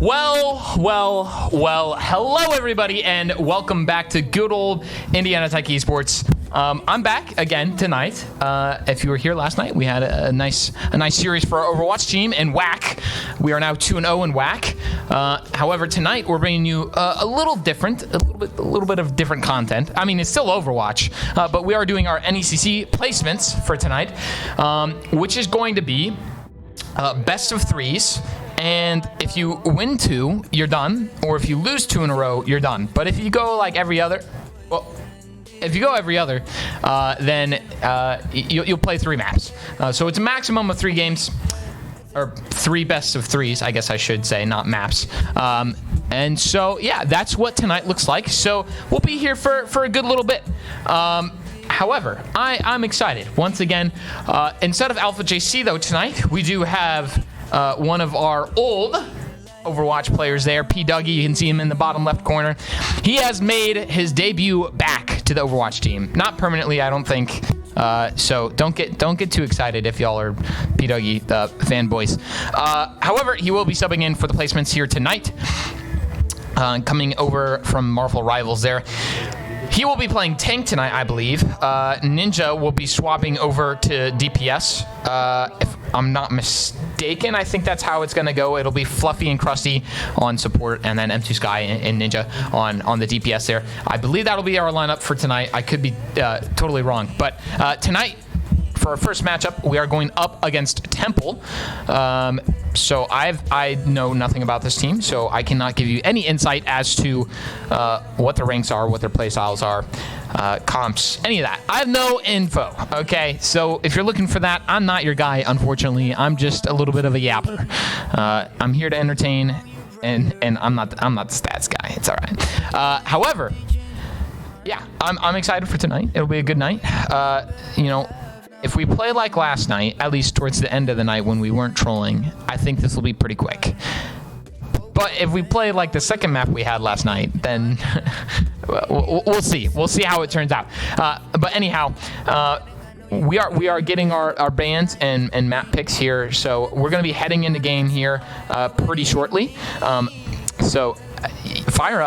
Well, hello everybody and welcome back to good old Indiana Tech Esports. I'm back again tonight. If you were here last night, we had a nice series for our Overwatch team in WAC. We are now 2-0 in WAC. However, tonight we're bringing you a little different, a little bit of different content. I mean, it's still Overwatch, but we are doing our NECC placements for tonight, which is going to be best of threes. And if you win 2, you're done. Or if you lose 2 in a row, you're done. But if you go like every other, then you'll play 3 maps. So it's a maximum of 3 games, or 3 best of threes, I guess I should say, not maps. And so, yeah, that's what tonight looks like. So we'll be here for a good little bit. However, I'm excited. Once again, instead of Alpha JC, though, tonight, we do have one of our old Overwatch players there, P. Dougie. You can see him in the bottom left corner. He has made his debut back to the Overwatch team. Not permanently, I don't think. So don't get too excited if y'all are P. Dougie fanboys. However, he will be subbing in for the placements here tonight. Coming over from Marvel Rivals there. He will be playing tank tonight, I believe. Ninja will be swapping over to DPS. If I'm not mistaken, I think that's how it's going to go. It'll be Fluffy and Krusty on support, and then M2 Sky and Ninja on the DPS there. I believe that'll be our lineup for tonight. I could be totally wrong. But tonight, for our first matchup, we are going up against Temple. So I know nothing about this team, so I cannot give you any insight as to what their ranks are, what their play styles are, comps, any of that. I have no info, okay? So if you're looking for that, I'm not your guy, unfortunately. I'm just a little bit of a yapper. I'm here to entertain, and I'm not the stats guy. It's all right. However, yeah, I'm excited for tonight. It'll be a good night. If we play like last night, at least towards the end of the night when we weren't trolling, I think this will be pretty quick. But if we play like the second map we had last night, then we'll see. We'll see how it turns out. But anyhow, we are getting our bands and map picks here, so we're going to be heading into game here pretty shortly. So fire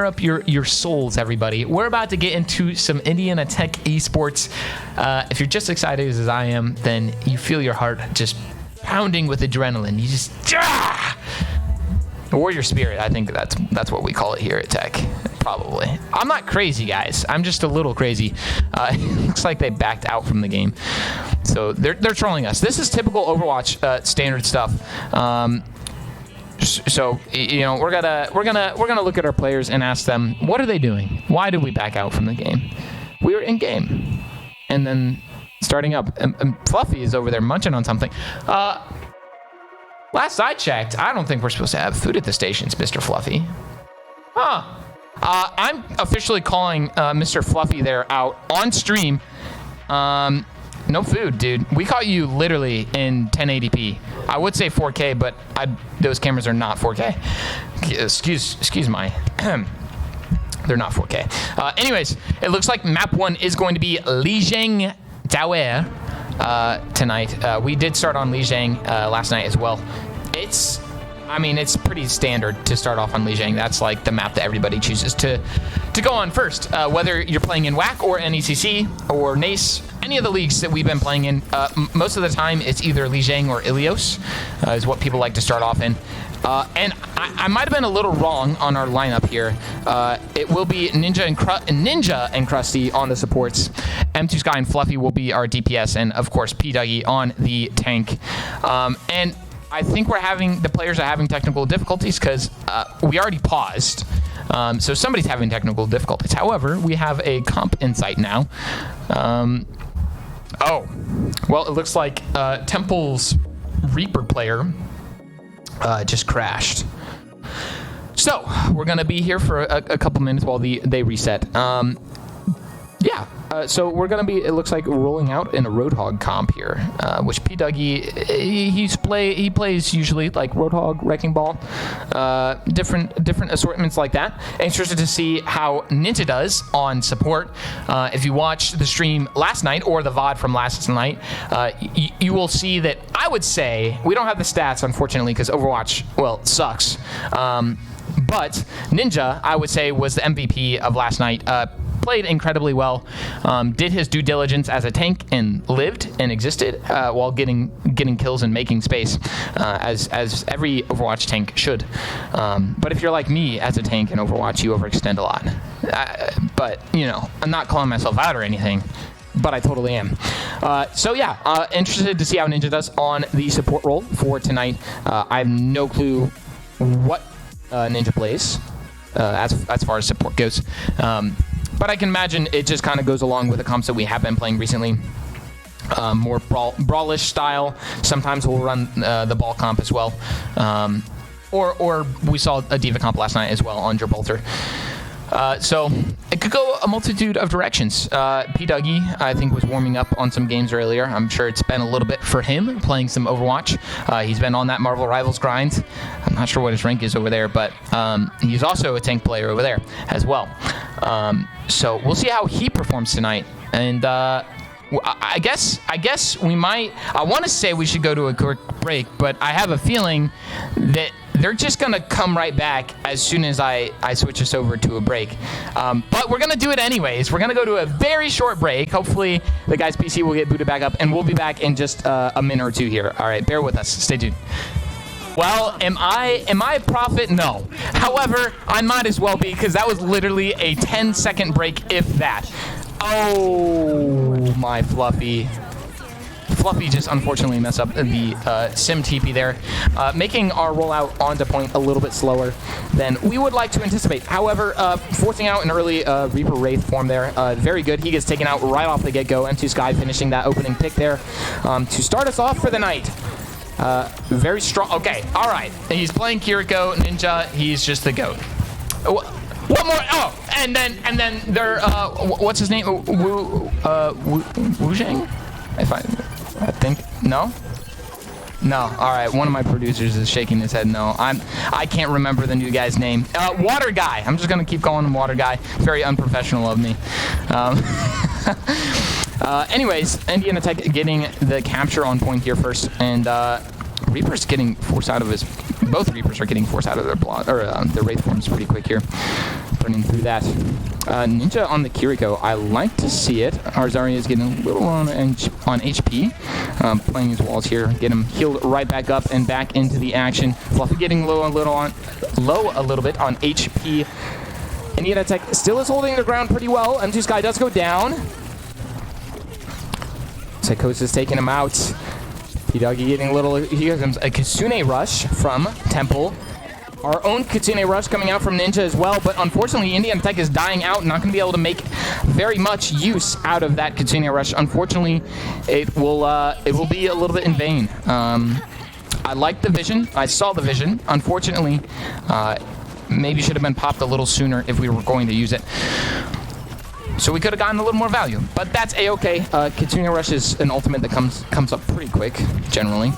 up your souls, everybody. We're about to get into some Indiana Tech Esports. If you're just excited as I am, then you feel your heart just pounding with adrenaline. You just warrior spirit. I think that's what we call it here at Tech. Probably. I'm not crazy, guys. I'm just a little crazy. It looks like they backed out from the game, so they're trolling us. This is typical Overwatch standard stuff. So we're gonna look at our players and ask them, what are they doing? Why did we back out from the game? We were in game, and then starting up, and Fluffy is over there munching on something. Last I checked, I don't think we're supposed to have food at the stations, Mr. Fluffy. Huh? I'm officially calling Mr. Fluffy there out on stream. No food, dude. We caught you literally in 1080p. I would say 4K, but those cameras are not 4K. Excuse my... They're not 4K. Anyways, it looks like map 1 is going to be Lijiang Tower tonight. We did start on Lijiang last night as well. It's pretty standard to start off on Lijiang. That's like the map that everybody chooses to go on first. Whether you're playing in WAC or NECC or NACE, any of the leagues that we've been playing in, most of the time it's either Lijiang or Ilios is what people like to start off in. And I might have been a little wrong on our lineup here. It will be Ninja and Krusty on the supports. M2 Sky and Fluffy will be our DPS, and of course P. Dougie on the tank. And I think the players are having technical difficulties because we already paused. So somebody's having technical difficulties. However, we have a comp insight now. Well, it looks like Temple's Reaper player just crashed. So we're gonna be here for a couple minutes while they reset. Yeah, So we're going to be, it looks like, rolling out in a Roadhog comp here, which P. Dougie, he plays usually like Roadhog, Wrecking Ball, different assortments like that. Interested to see how Ninja does on support. If you watched the stream last night or the VOD from last night, you will see that I would say, we don't have the stats, unfortunately, because Overwatch, well, sucks. But Ninja, I would say, was the MVP of last night. Played incredibly well, did his due diligence as a tank and lived and existed while getting kills and making space, as every Overwatch tank should. But if you're like me as a tank in Overwatch, you overextend a lot. But, you know, I'm not calling myself out or anything, but I totally am. So yeah, interested to see how Ninja does on the support role for tonight. I have no clue what Ninja plays as far as support goes. But I can imagine it just kind of goes along with the comps that we have been playing recently. More brawlish style. Sometimes we'll run the ball comp as well. Or we saw a D.Va comp last night as well on Gibraltar. So it could go a multitude of directions. P. Dougie, I think, was warming up on some games earlier. I'm sure it's been a little bit for him playing some Overwatch. He's been on that Marvel Rivals grind. I'm not sure what his rank is over there, but he's also a tank player over there as well. So we'll see how he performs tonight. And I guess we might. I want to say we should go to a quick break, but I have a feeling that they're just going to come right back as soon as I switch us over to a break. But we're going to do it anyways. We're going to go to a very short break. Hopefully the guy's PC will get booted back up, and we'll be back in just a minute or two here. All right, bear with us. Stay tuned. Well, am I a prophet? No. However, I might as well be, because that was literally a 10-second break, if that. Oh, my Fluffy. Fluffy just unfortunately messed up the sim TP there, making our rollout onto point a little bit slower than we would like to anticipate. However, forcing out an early Reaper Wraith form there, very good. He gets taken out right off the get-go. M2 Sky finishing that opening pick there to start us off for the night. Very strong. Okay, all right. He's playing Kiriko Ninja. He's just the GOAT. One more. Oh, and then they're what's his name? Wu Zhang? I think no. All right. One of my producers is shaking his head. No, I can't remember the new guy's name. Water Guy. I'm just gonna keep calling him Water Guy. Very unprofessional of me. Anyways, Indiana Tech getting the capture on point here first, and Reaper's getting forced out of his. Both Reapers are getting forced out of their their Wraith forms pretty quick here, burning through that. Ninja on the Kiriko, I like to see it. Our Zarya is getting a little on HP, playing his walls here, get him healed right back up and back into the action. Fluffy getting low a little bit on HP. Indiana Tech still is holding the ground pretty well. M2 Sky does go down. Psychosis taking him out. P. Dougie getting a little. Here comes a Kitsune Rush from Temple. Our own Kitsune Rush coming out from Ninja as well, but unfortunately Indiana Tech is dying out, not going to be able to make very much use out of that Kitsune Rush. Unfortunately, it will be a little bit in vain. I like the vision. I saw the vision. Unfortunately, maybe should have been popped a little sooner if we were going to use it. So we could have gotten a little more value, but that's a-okay. Kitsune Rush is an ultimate that comes up pretty quick, generally.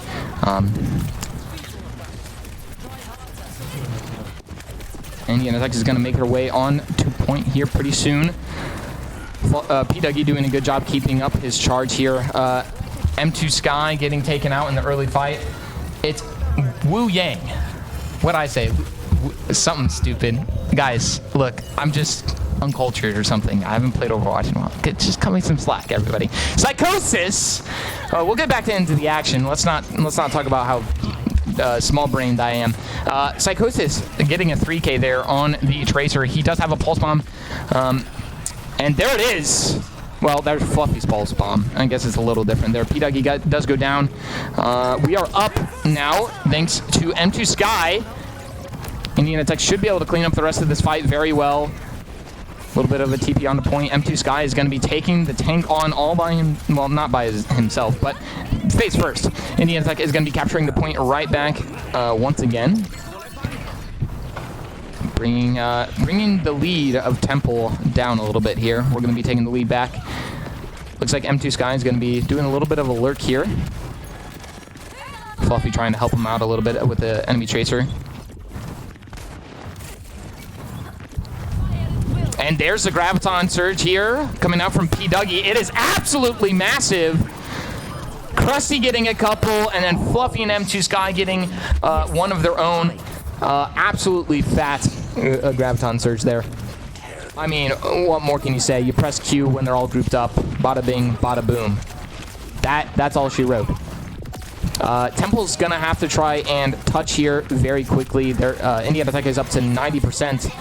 Indiana Tech is going to make her way on to point here pretty soon. P. Dougie doing a good job keeping up his charge here. M2 Sky getting taken out in the early fight. It's Wu Yang. What'd I say? Something stupid. Guys, look, I'm just uncultured or something. I haven't played Overwatch in a while. Just cut me some slack, everybody. Psychosis! We'll get back into the action. Let's not talk about how small-brained I am. Psychosis getting a 3K there on the Tracer. He does have a Pulse Bomb. And there it is. Well, there's Fluffy's Pulse Bomb. I guess it's a little different there. P. Dougie does go down. We are up now, thanks to M2 Sky. Indiana Tech should be able to clean up the rest of this fight very well. A little bit of a TP on the point. M2 Sky is going to be taking the tank on all by him. Well, not by himself, but face first. Indiana Tech is going to be capturing the point right back once again. bringing the lead of Temple down a little bit here. We're going to be taking the lead back. Looks like M2 Sky is going to be doing a little bit of a lurk here. Fluffy trying to help him out a little bit with the enemy tracer. And there's the Graviton Surge here, coming out from P. Dougie. It is absolutely massive. Krusty getting a couple, and then Fluffy and M2 Sky getting one of their own. Absolutely fat Graviton Surge there. I mean, what more can you say? You press Q when they're all grouped up. Bada bing, bada boom. That's all she wrote. Temple's gonna have to try and touch here very quickly. Their Indiana Tech is up to 90%.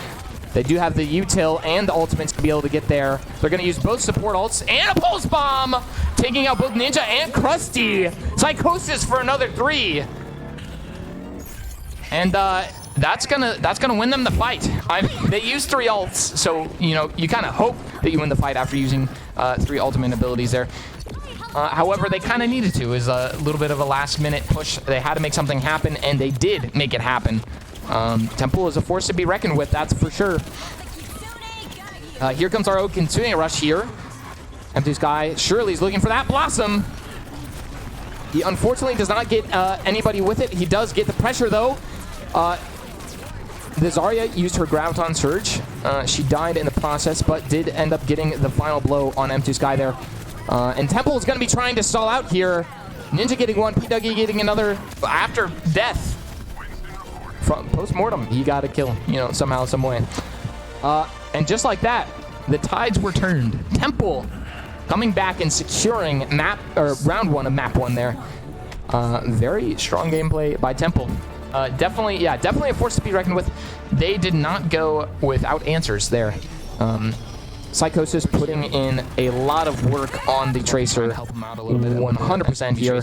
They do have the util and the ultimates to be able to get there. They're going to use both support ults and a pulse bomb, taking out both Ninja and Krusty. Psychosis for another 3. And that's gonna win them the fight. They use 3 ults, so you know you kind of hope that you win the fight after using 3 ultimate abilities there. However, they kind of needed to. Is a little bit of a last-minute push. They had to make something happen, and they did make it happen. Temple is a force to be reckoned with, that's for sure. Here comes our Kitsune Rush here. M2 Sky, Shirley's looking for that Blossom. He unfortunately does not get anybody with it. He does get the pressure, though. The Zarya used her Graviton Surge. She died in the process, but did end up getting the final blow on M2 Sky there. And Temple is going to be trying to stall out here. Ninja getting one, P. Dougie getting another after death. From post-mortem, he got a kill, you know, somehow, some way. And just like that, the tides were turned. Temple coming back and securing round 1 of map 1 there. Very strong gameplay by Temple. Definitely a force to be reckoned with. They did not go without answers there. Psychosis putting in a lot of work on the tracer. Help him out a little bit. 100% here.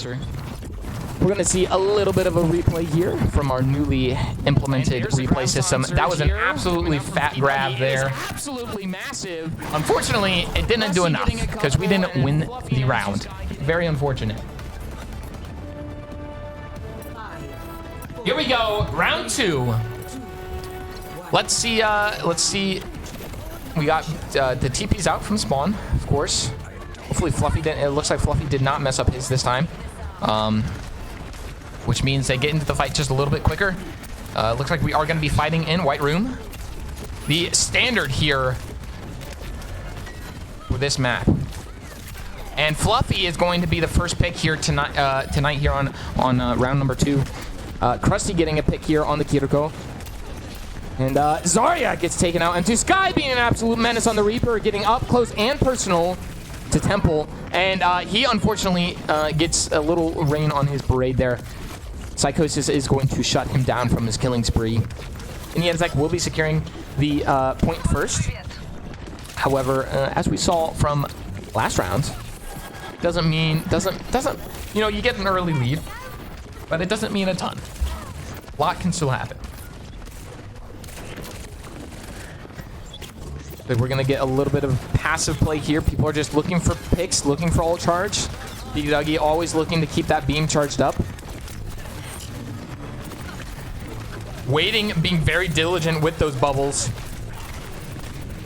We're going to see a little bit of a replay here from our newly implemented replay system. That was an absolutely fat grab there. Absolutely massive. Unfortunately, it didn't do enough because we didn't win the round. Very unfortunate. Here we go, round 2. Let's see. We got the TP's out from spawn, of course. Hopefully Fluffy didn't. It looks like Fluffy did not mess up his this time. Which means they get into the fight just a little bit quicker. Looks like we are going to be fighting in White Room. The standard here for this map. And Fluffy is going to be the first pick here tonight here on round number 2. Krusty getting a pick here on the Kiriko. And Zarya gets taken out. And Sky being an absolute menace on the Reaper, getting up close and personal to Temple. And he unfortunately gets a little rain on his parade there. Psychosis is going to shut him down from his killing spree. Indiana Tech will be securing the point first. However, as we saw from last round, doesn't you know, you get an early lead, but it doesn't mean a ton. A lot can still happen. But we're gonna get a little bit of passive play here. People are just looking for picks, looking for ult charge. P. Dougie always looking to keep that beam charged up. Waiting, being very diligent with those bubbles.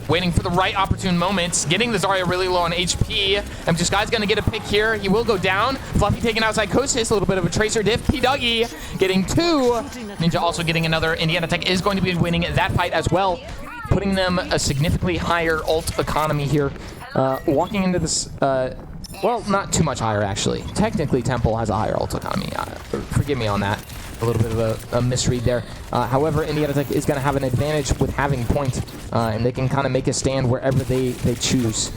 Waiting for the right opportune moments. Getting the Zarya really low on HP. M2 Sky's gonna get a pick here. He will go down. Fluffy taking out Psychosis. A little bit of a tracer diff. P. Dougie getting 2. Ninja also getting another. Indiana Tech is going to be winning that fight as well, putting them a significantly higher ult economy here. Walking into this, well, not too much higher, actually. Technically, Temple has a higher ult economy. Forgive me on that. A little bit of a misread there. However, Indiana Tech is going to have an advantage with having point, and they can kind of make a stand wherever they choose.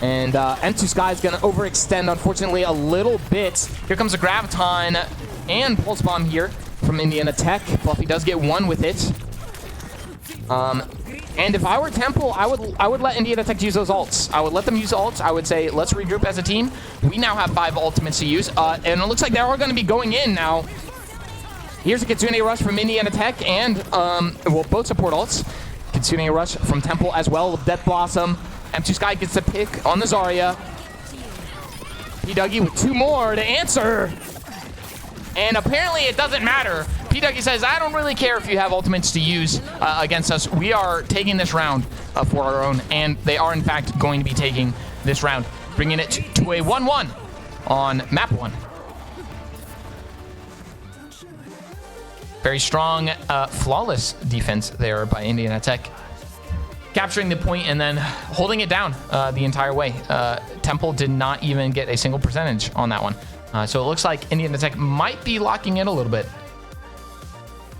And M2 Sky is going to overextend, unfortunately, a little bit. Here comes a Graviton and Pulse Bomb here from Indiana Tech. Fluffy does get 1 with it. And if I were Temple, I would let Indiana Tech use those ults. I would let them use ults. I would say, let's regroup as a team. We now have 5 ultimates to use. And it looks like they're all going to be going in now. Here's a Kitsune Rush from Indiana Tech and, well, both support ults. Kitsune Rush from Temple as well with Death Blossom. M2 Sky gets the pick on the Zarya. P. Dougie with 2 more to answer. And apparently it doesn't matter. P-Dougie says, I don't really care if you have ultimates to use against us. We are taking this round for our own. And they are, in fact, going to be taking this round, bringing it to a 1-1 on map 1. Very strong, flawless defense there by Indiana Tech. Capturing the point and then holding it down the entire way. Temple did not even get a single percentage on that one. So it looks like Indiana Tech might be locking in a little bit.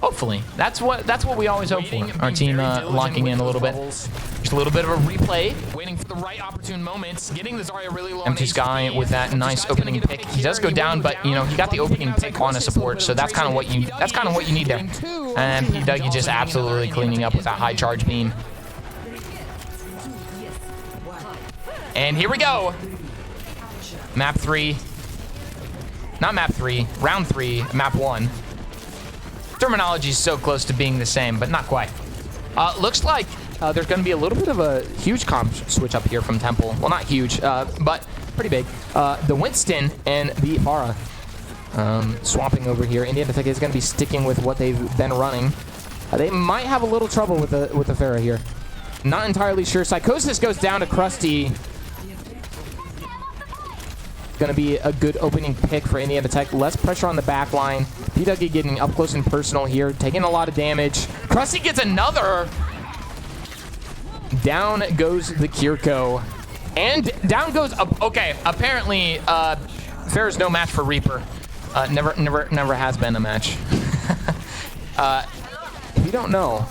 Hopefully. That's what we always hope for. Our team locking in a little bit. Just a little bit of a replay. Waiting for the right opportune moments. Getting the Zarya really low. Empty Sky with that nice opening pick. He does go down, but you know, he got the opening pick on a support, so that's kind of what you need there. And P-Dougie just absolutely cleaning up with that high charge beam. And here we go. Map 3. Not map 3. Round 3. Map 1. Terminology is so close to being the same, but not quite. Looks like there's going to be a little bit of a huge comp switch up here from Temple. Well, not huge, but pretty big. The Winston and the Pharah swapping over here. Indiana Tech is going to be sticking with what they've been running. They might have a little trouble with the Pharah here. Not entirely sure. Psychosis goes down to Krusty. Going to be a good opening pick for Indiana Tech. Less pressure on the back line. P-Dougie getting up close and personal here, taking a lot of damage. Krusty gets another. Down goes the Kiriko. And down goes... okay, apparently, Farah's no match for Reaper. Never has been a match. If you don't know,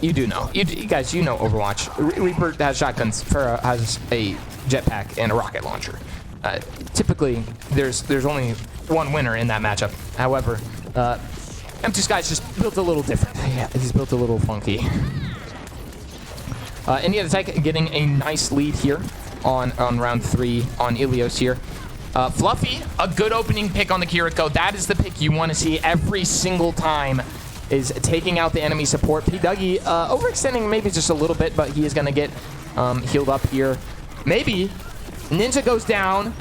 you do know. You guys, you know Overwatch. Reaper has shotguns. Farah has a jetpack and a rocket launcher. Typically, there's only one winner in that matchup. However, Empty Sky's just built a little different. Yeah, he's built a little funky. Indiana Tech getting a nice lead here on round 3 on Ilios here. Fluffy, a good opening pick on the Kiriko. That is the pick you want to see every single time, is taking out the enemy support. P-Dougie overextending maybe just a little bit, but he is going to get healed up here. Maybe. Ninja goes down.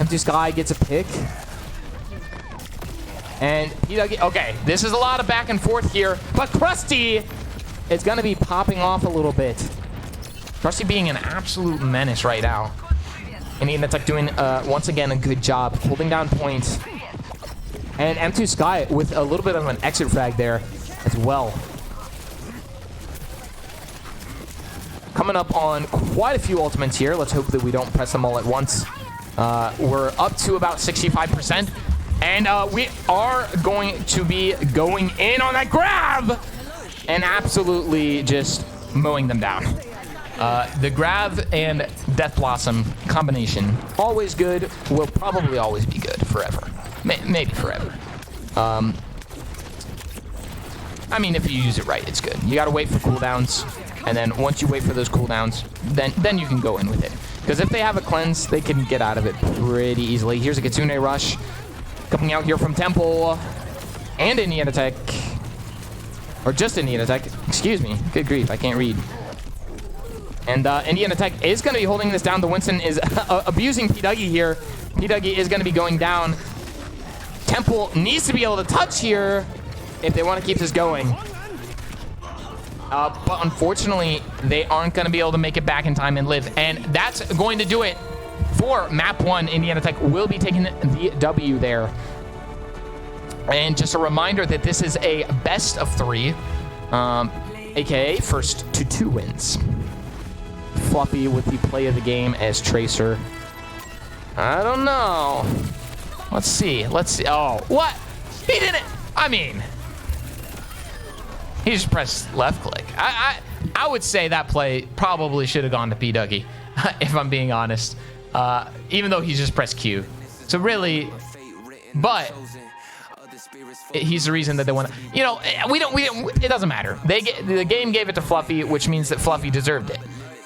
Empty Sky gets a pick. And P-Dougie, okay, this is a lot of back and forth here, but Krusty is going to be popping off a little bit. Krusty being an absolute menace right now. Indiana Tech doing, once again, a good job holding down points. And M2 Sky with a little bit of an exit frag there as well. Coming up on quite a few ultimates here. Let's hope that we don't press them all at once. We're up to about 65%. And we are going to be going in on that grab and absolutely just mowing them down. The grab and Death Blossom combination, always good, will probably always be good forever. Maybe forever. I mean, if you use it right, it's good. You gotta wait for cooldowns, and then once you wait for those cooldowns, then you can go in with it. Because if they have a cleanse, they can get out of it pretty easily. Here's a Kitsune Rush coming out here from Temple and Indiana Tech. Or just Indiana Tech, excuse me. Good grief, I can't read. And Indiana Tech is going to be holding this down. The Winston is abusing P-Dougie here. P-Dougie is going to be going down. Temple needs to be able to touch here if they want to keep this going. But unfortunately, they aren't going to be able to make it back in time and live. And that's going to do it for map 1. Indiana Tech will be taking the W there. And just a reminder that this is a best of 3, aka first to 2 wins. Fluffy with the play of the game as Tracer. I don't know. Let's see. Oh, what? He didn't. I mean, he just pressed left click. I would say that play probably should have gone to P-Dougie, if I'm being honest. Even though he just pressed Q. So really, but he's the reason that they want to. You know, we don't. It doesn't matter. The game gave it to Fluffy, which means that Fluffy deserved it.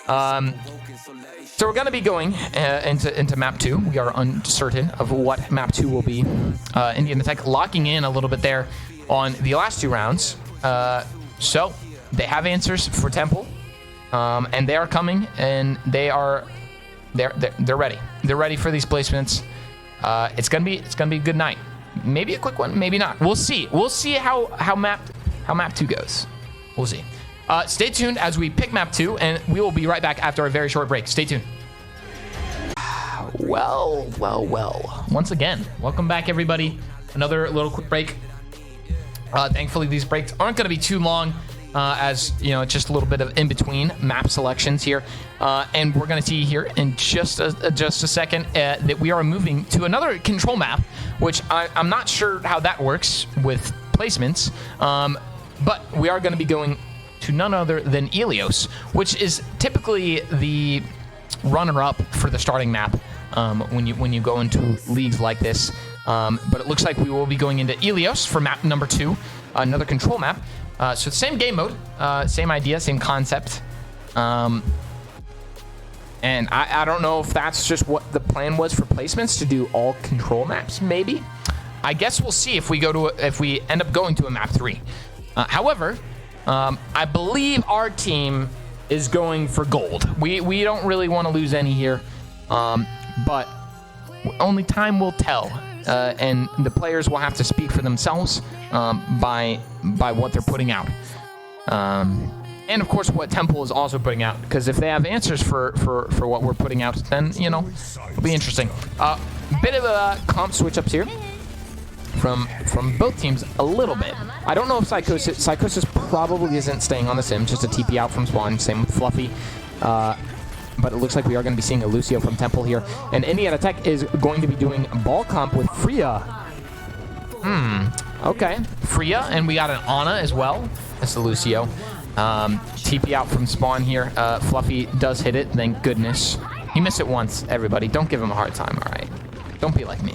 So we're going to be going into map 2. We are uncertain of what map 2 will be. Indiana Tech locking in a little bit there on the last 2 rounds. So they have answers for Temple, and they are coming, and they're ready. They're ready for these placements. It's gonna be a good night. Maybe a quick one, maybe not. We'll see. We'll see how map 2 goes. We'll see. Stay tuned as we pick map 2, and we will be right back after a very short break. Stay tuned. Well. Once again, welcome back, everybody. Another little quick break. Thankfully, these breaks aren't going to be too long, as you know, it's just a little bit of in between map selections here, and we're going to see here in just a second that we are moving to another control map, which I'm not sure how that works with placements, but we are going to be going to none other than Ilios, which is typically the runner-up for the starting map when you go into leagues like this. But it looks like we will be going into Ilios for map number 2, another control map. So same game mode, same idea, same concept. And I don't know if that's just what the plan was for placements, to do all control maps, maybe. I guess we'll see if we end up going to a map 3. However, I believe our team is going for gold. We don't really want to lose any here, but only time will tell. And the players will have to speak for themselves by what they're putting out. And of course what Temple is also putting out, because if they have answers for what we're putting out, then, you know, it'll be interesting. Bit of a comp switch ups here from both teams a little bit. I don't know if Psychosis probably isn't staying on the sim, just a TP out from spawn, same with Fluffy. But it looks like we are going to be seeing a Lucio from Temple here. And NECC is going to be doing ball comp with Freya. Okay. Freya, and we got an Ana as well. That's the Lucio. TP out from spawn here. Fluffy does hit it, thank goodness. He missed it once, everybody. Don't give him a hard time, all right? Don't be like me.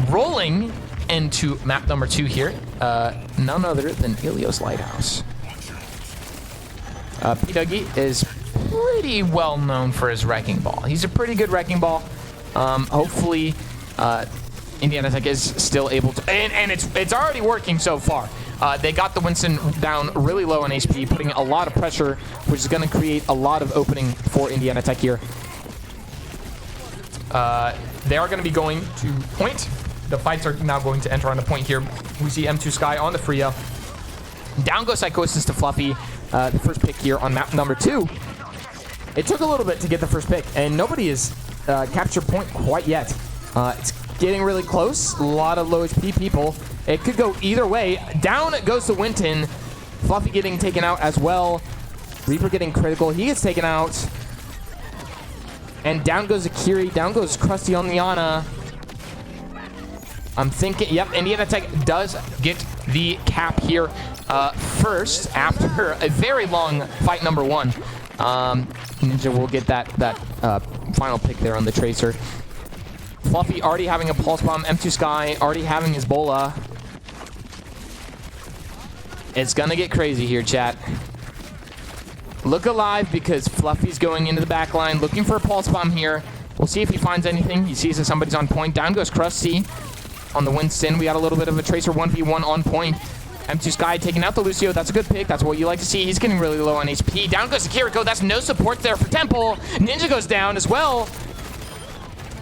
Rolling into map number 2 here. None other than Ilios Lighthouse. P-Dougie is pretty well known for his wrecking ball. He's a pretty good wrecking ball. Hopefully, NECC is still able to, and it's already working so far. They got the Winston down really low on HP, putting a lot of pressure, which is going to create a lot of opening for NECC here. They are going to be going to point. The fights are now going to enter on the point here. We see M2 Sky on the Freya. Down goes Psychosis to Fluffy. The first pick here on map number 2. It took a little bit to get the first pick, and nobody has captured point quite yet. It's getting really close. A lot of low HP people. It could go either way. Down goes to Winton. Fluffy getting taken out as well. Reaper getting critical. He gets taken out. And down goes Akiri. Down goes Krusty on the Ana. I'm thinking, yep, NECC does get the cap here first after a very long fight number 1. Ninja will get that final pick there on the Tracer. Fluffy already having a Pulse Bomb. M2 Sky already having his Bola. It's gonna get crazy here, chat. Look alive, because Fluffy's going into the back line looking for a Pulse Bomb here. We'll see if he finds anything. He sees that somebody's on point. Down goes Krusty on the Winston. We got a little bit of a Tracer 1v1 on point. M2 Sky taking out the Lucio. That's a good pick. That's what you like to see. He's getting really low on HP. Down goes the Kiriko. That's no support there for Temple. Ninja goes down as well.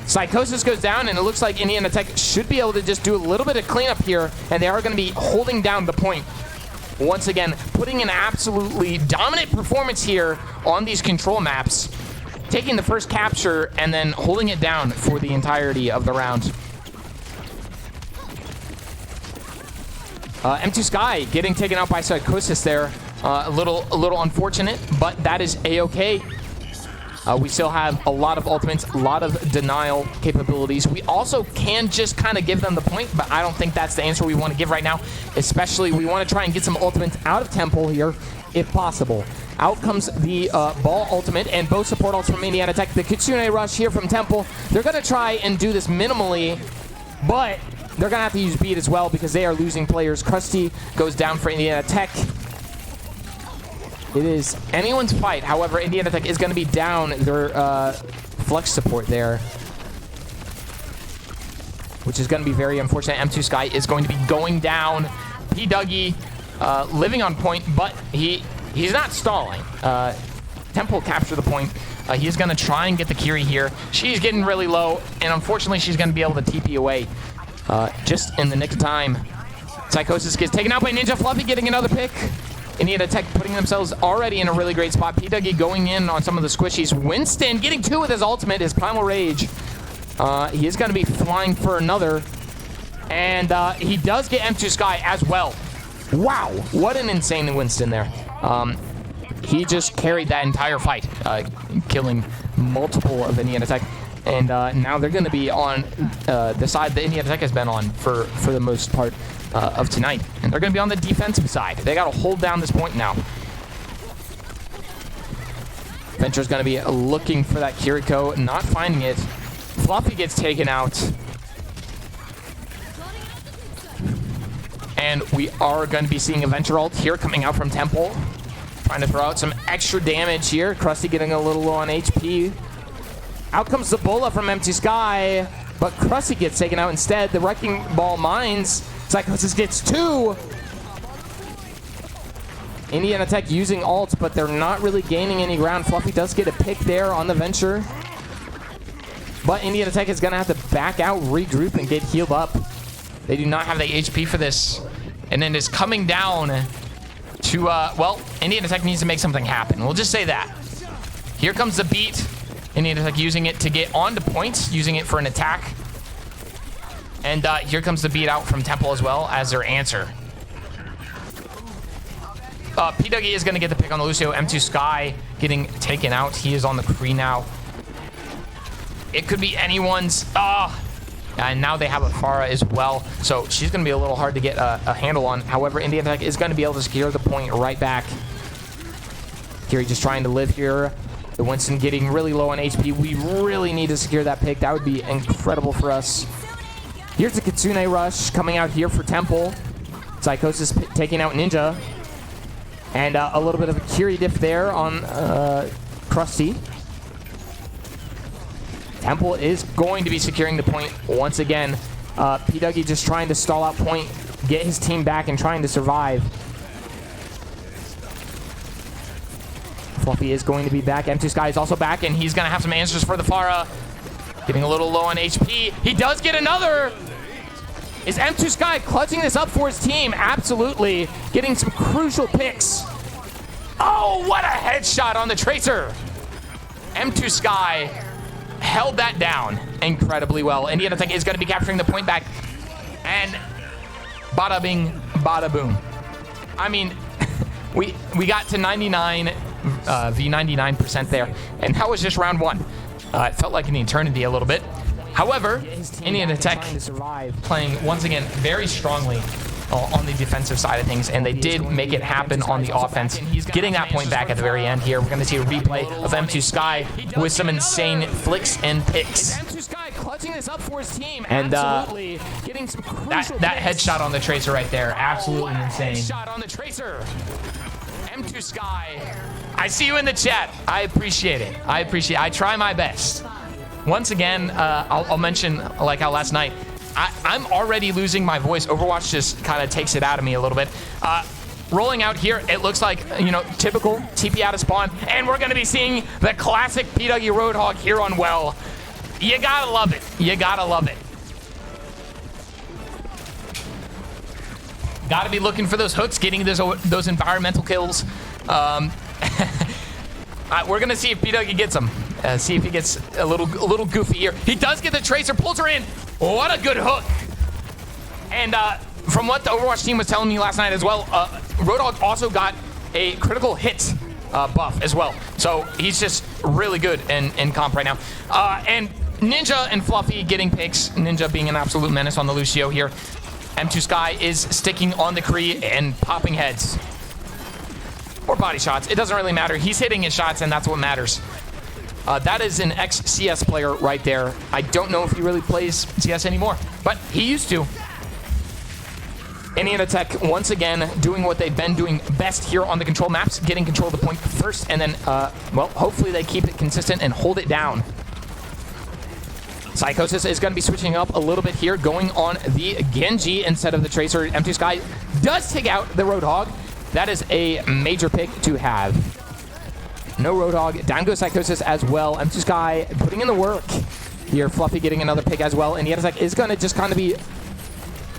Psychosis goes down, and it looks like NECC should be able to just do a little bit of cleanup here, and they are going to be holding down the point. Once again, putting an absolutely dominant performance here on these control maps, taking the first capture and then holding it down for the entirety of the round. M2 Sky getting taken out by Psychosis there. A little unfortunate, but that is A-okay. We still have a lot of ultimates, a lot of denial capabilities. We also can just kind of give them the point, but I don't think that's the answer we want to give right now. Especially, we want to try and get some ultimates out of Temple here, if possible. Out comes the ball ultimate and both support ults from NECC. The Kitsune Rush here from Temple. They're going to try and do this minimally, but they're going to have to use beat as well because they are losing players. Krusty goes down for NECC. It is anyone's fight. However, NECC is going to be down their flex support there, which is going to be very unfortunate. M2 Sky is going to be going down. P-Dougie living on point, but he's not stalling. Temple capture the point. He's going to try and get the Kiri here. She's getting really low, and unfortunately, she's going to be able to TP away. just in the nick of time. Psychosis gets taken out by Ninja. Fluffy getting another pick. Indiana Tech putting themselves already in a really great spot. P-Dougie going in on some of the squishies. Winston getting 2 with his ultimate, his Primal Rage. He is going to be flying for another. And he does get M2 Sky as well. Wow, what an insane Winston there. He just carried that entire fight, killing multiple of Indiana Tech. And now they're going to be on the side that Indiana Tech has been on for the most part of tonight. And they're going to be on the defensive side. They got to hold down this point now. Venture's going to be looking for that Kiriko, not finding it. Fluffy gets taken out. And we are going to be seeing a Venture ult here coming out from Temple. Trying to throw out some extra damage here. Krusty getting a little low on HP. Out comes the Bola from Empty Sky, but Krusty gets taken out instead. The Wrecking Ball mines. Psychosis gets 2. Indiana Tech using ults, but they're not really gaining any ground. Fluffy does get a pick there on the Venture. But Indiana Tech is going to have to back out, regroup, and get healed up. They do not have the HP for this. And then it's coming down to, well, Indiana Tech needs to make something happen. We'll just say that. Here comes the beat. Indiana Tech using it to get onto points, using it for an attack. And here comes the beat out from Temple as well as their answer. P-Dougie is going to get the pick on the Lucio. M2 Sky getting taken out. He is on the Kree now. It could be anyone's. And now they have a Pharah as well. So she's going to be a little hard to get a handle on. However, Indiana Tech is going to be able to secure the point right back. Kiri just trying to live here. The Winston getting really low on HP. We really need to secure that pick. That would be incredible for us. Here's the Kitsune Rush coming out here for Temple. Psychosis taking out Ninja. And a little bit of a Kiri diff there on Krusty. Temple is going to be securing the point once again. P-Dougie just trying to stall out point, get his team back, and trying to survive. Fluffy is going to be back. M2 Sky is also back, and he's going to have some answers for the Pharah. Getting a little low on HP. He does get another. Is M2 Sky clutching this up for his team? Absolutely. Getting some crucial picks. Oh, what a headshot on the Tracer. M2 Sky held that down incredibly well. Indiana Tech is going to be capturing the point back. And bada bing, bada boom. I mean, we got to 99 V99% there. And that was just round 1. It felt like an eternity a little bit. However, Indiana Tech playing once again very strongly on the defensive side of things, and they did make it happen on the offense, getting that point back at the very end here. We're going to see a replay of M2 Sky with some insane flicks and picks. And that headshot on the Tracer right there, absolutely insane. Shot on the Tracer. M2 Sky. I see you in the chat. I appreciate it. I try my best. Once again, I'll mention, like how last night, I'm already losing my voice. Overwatch just kind of takes it out of me a little bit. Rolling out here, it looks like, you know, typical TP out of spawn. And we're going to be seeing the classic P-Dougie Roadhog here on Well. You got to love it. You got to love it. Got to be looking for those hooks, getting those environmental kills. We're going to see if P-Dougie gets them. See if he gets a little goofy here. He does get the Tracer, pulls her in. What a good hook. And from what the Overwatch team was telling me last night as well, Roadhog also got a critical hit buff as well. So he's just really good in comp right now. And Ninja and Fluffy getting picks. Ninja being an absolute menace on the Lucio here. M2 Sky is sticking on the Kree and popping heads. Or body shots. It doesn't really matter. He's hitting his shots, and that's what matters. That is an ex-CS player right there. I don't know if he really plays CS anymore, but he used to. Indiana Tech, once again, doing what they've been doing best here on the control maps, getting control of the point first, and then, well, hopefully they keep it consistent and hold it down. Psychosis is going to be switching up a little bit here, going on the Genji instead of the Tracer. M2 Sky does take out the Roadhog. That is a major pick to have. No Roadhog. Down goes Psychosis as well. M2 Sky putting in the work. Here, Fluffy getting another pick as well. And Indiana Tech is going to just kind of be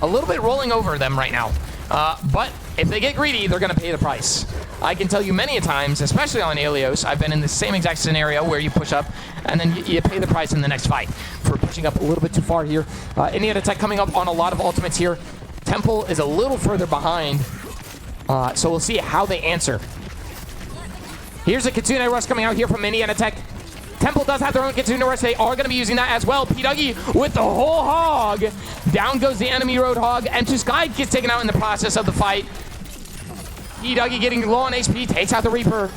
a little bit rolling over them right now. But if they get greedy, they're going to pay the price. I can tell you many a times, especially on Alios, I've been in the same exact scenario where you push up and then you pay the price in the next fight for pushing up a little bit too far here. NECC coming up on a lot of ultimates here. Temple is a little further behind, so we'll see how they answer. Here's a Kitsune Rush coming out here from NECC. Temple does have their own Kitsune Rush. They are going to be using that as well. P-Dougie with the whole hog. Down goes the enemy Roadhog. M2Sky gets taken out in the process of the fight. P-Dougie getting low on HP, takes out the Reaper.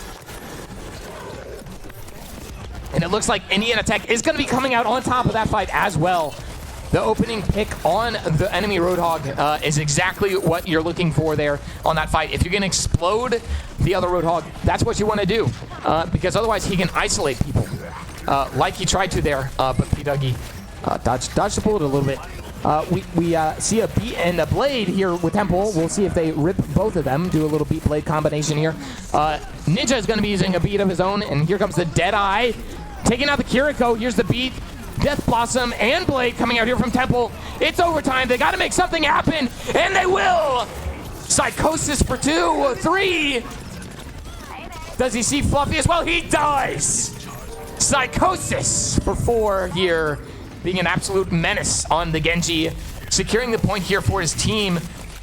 And it looks like NECC is going to be coming out on top of that fight as well. The opening pick on the enemy Roadhog is exactly what you're looking for there on that fight. If you're going to explode the other Roadhog, that's what you want to do. Because otherwise he can isolate people. Like he tried to there, but P-Dougie dodged the bullet a little bit. We see a beat and a blade here with Temple. We'll see if they rip both of them, do a little beat blade combination here. Ninja is going to be using a beat of his own, and here comes the Deadeye. Taking out the Kiriko, here's the beat. Death Blossom and Blade coming out here from Temple. It's overtime. They got to make something happen, and they will. Psychosis for 2, 3. Does he see Fluffy as well? He does. Psychosis for 4 here, being an absolute menace on the Genji, securing the point here for his team.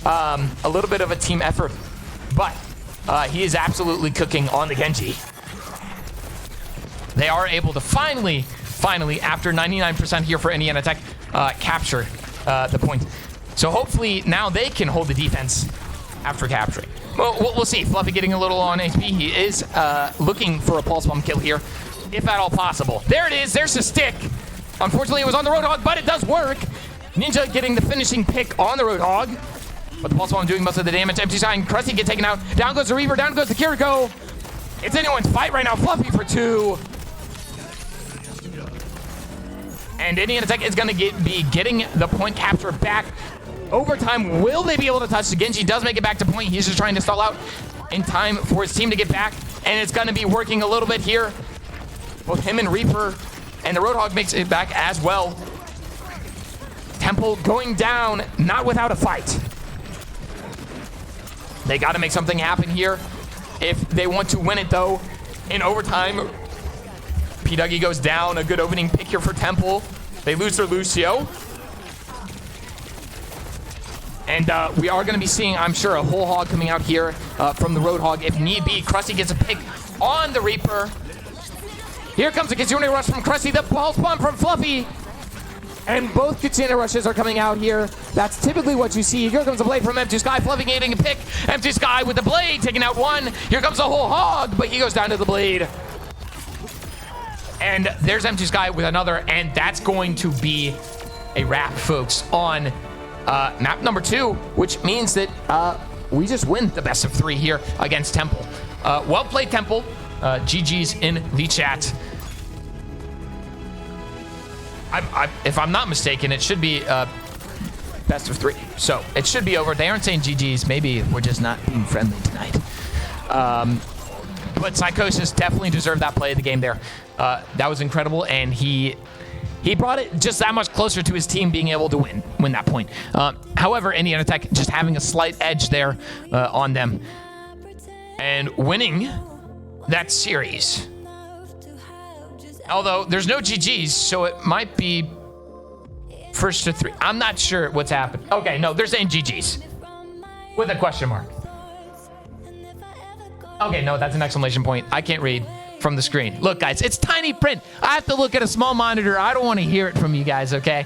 A little bit of a team effort, but he is absolutely cooking on the Genji. They are able to finally, after 99% here for NECC, capture the point. So hopefully now they can hold the defense after capturing. Well, we'll see. Fluffy getting a little on HP. He is looking for a pulse bomb kill here, if at all possible. There it is. There's the stick. Unfortunately, it was on the Roadhog, but it does work. Ninja getting the finishing pick on the Roadhog, but the pulse bomb doing most of the damage. Empty sign. Crusty get taken out. Down goes the Reaper. Down goes the Kiriko. It's anyone's fight right now. Fluffy for 2. And NECC is going to be getting the point capture back. Overtime, will they be able to touch? The Genji does make it back to point. He's just trying to stall out in time for his team to get back. And it's going to be working a little bit here. Both him and Reaper, and the Roadhog makes it back as well. Temple going down, not without a fight. They got to make something happen here if they want to win it, though. In overtime, P-Dougie goes down. A good opening pick here for Temple. They lose their Lucio. And we are going to be seeing, I'm sure, a whole hog coming out here from the Roadhog if need be. Krusty gets a pick on the Reaper. Here comes the Kitsune Rush from Krusty. The pulse bomb from Fluffy. And both Kitsune Rushes are coming out here. That's typically what you see. Here comes the blade from M2Sky. Fluffy getting a pick. M2Sky with the blade, taking out one. Here comes the whole hog, but he goes down to the blade. And there's M2Sky with another, and that's going to be a wrap, folks, on map number 2, which means that we just win the best of 3 here against Temple. Well played, Temple. GG's in the chat. If I'm not mistaken, it should be best of 3. So it should be over. They aren't saying GG's. Maybe we're just not being friendly tonight. But Psychosis definitely deserved that play of the game there. That was incredible, and he brought it just that much closer to his team being able to win that point. However, NECC just having a slight edge there on them and winning that series. Although there's no GGs, so it might be first to 3. I'm not sure what's happened. Okay, no, they're saying GGs with a question mark. Okay, no, that's an exclamation point. I can't read from the screen. Look, guys, it's tiny print. I have to look at a small monitor. I don't want to hear it from you guys, okay?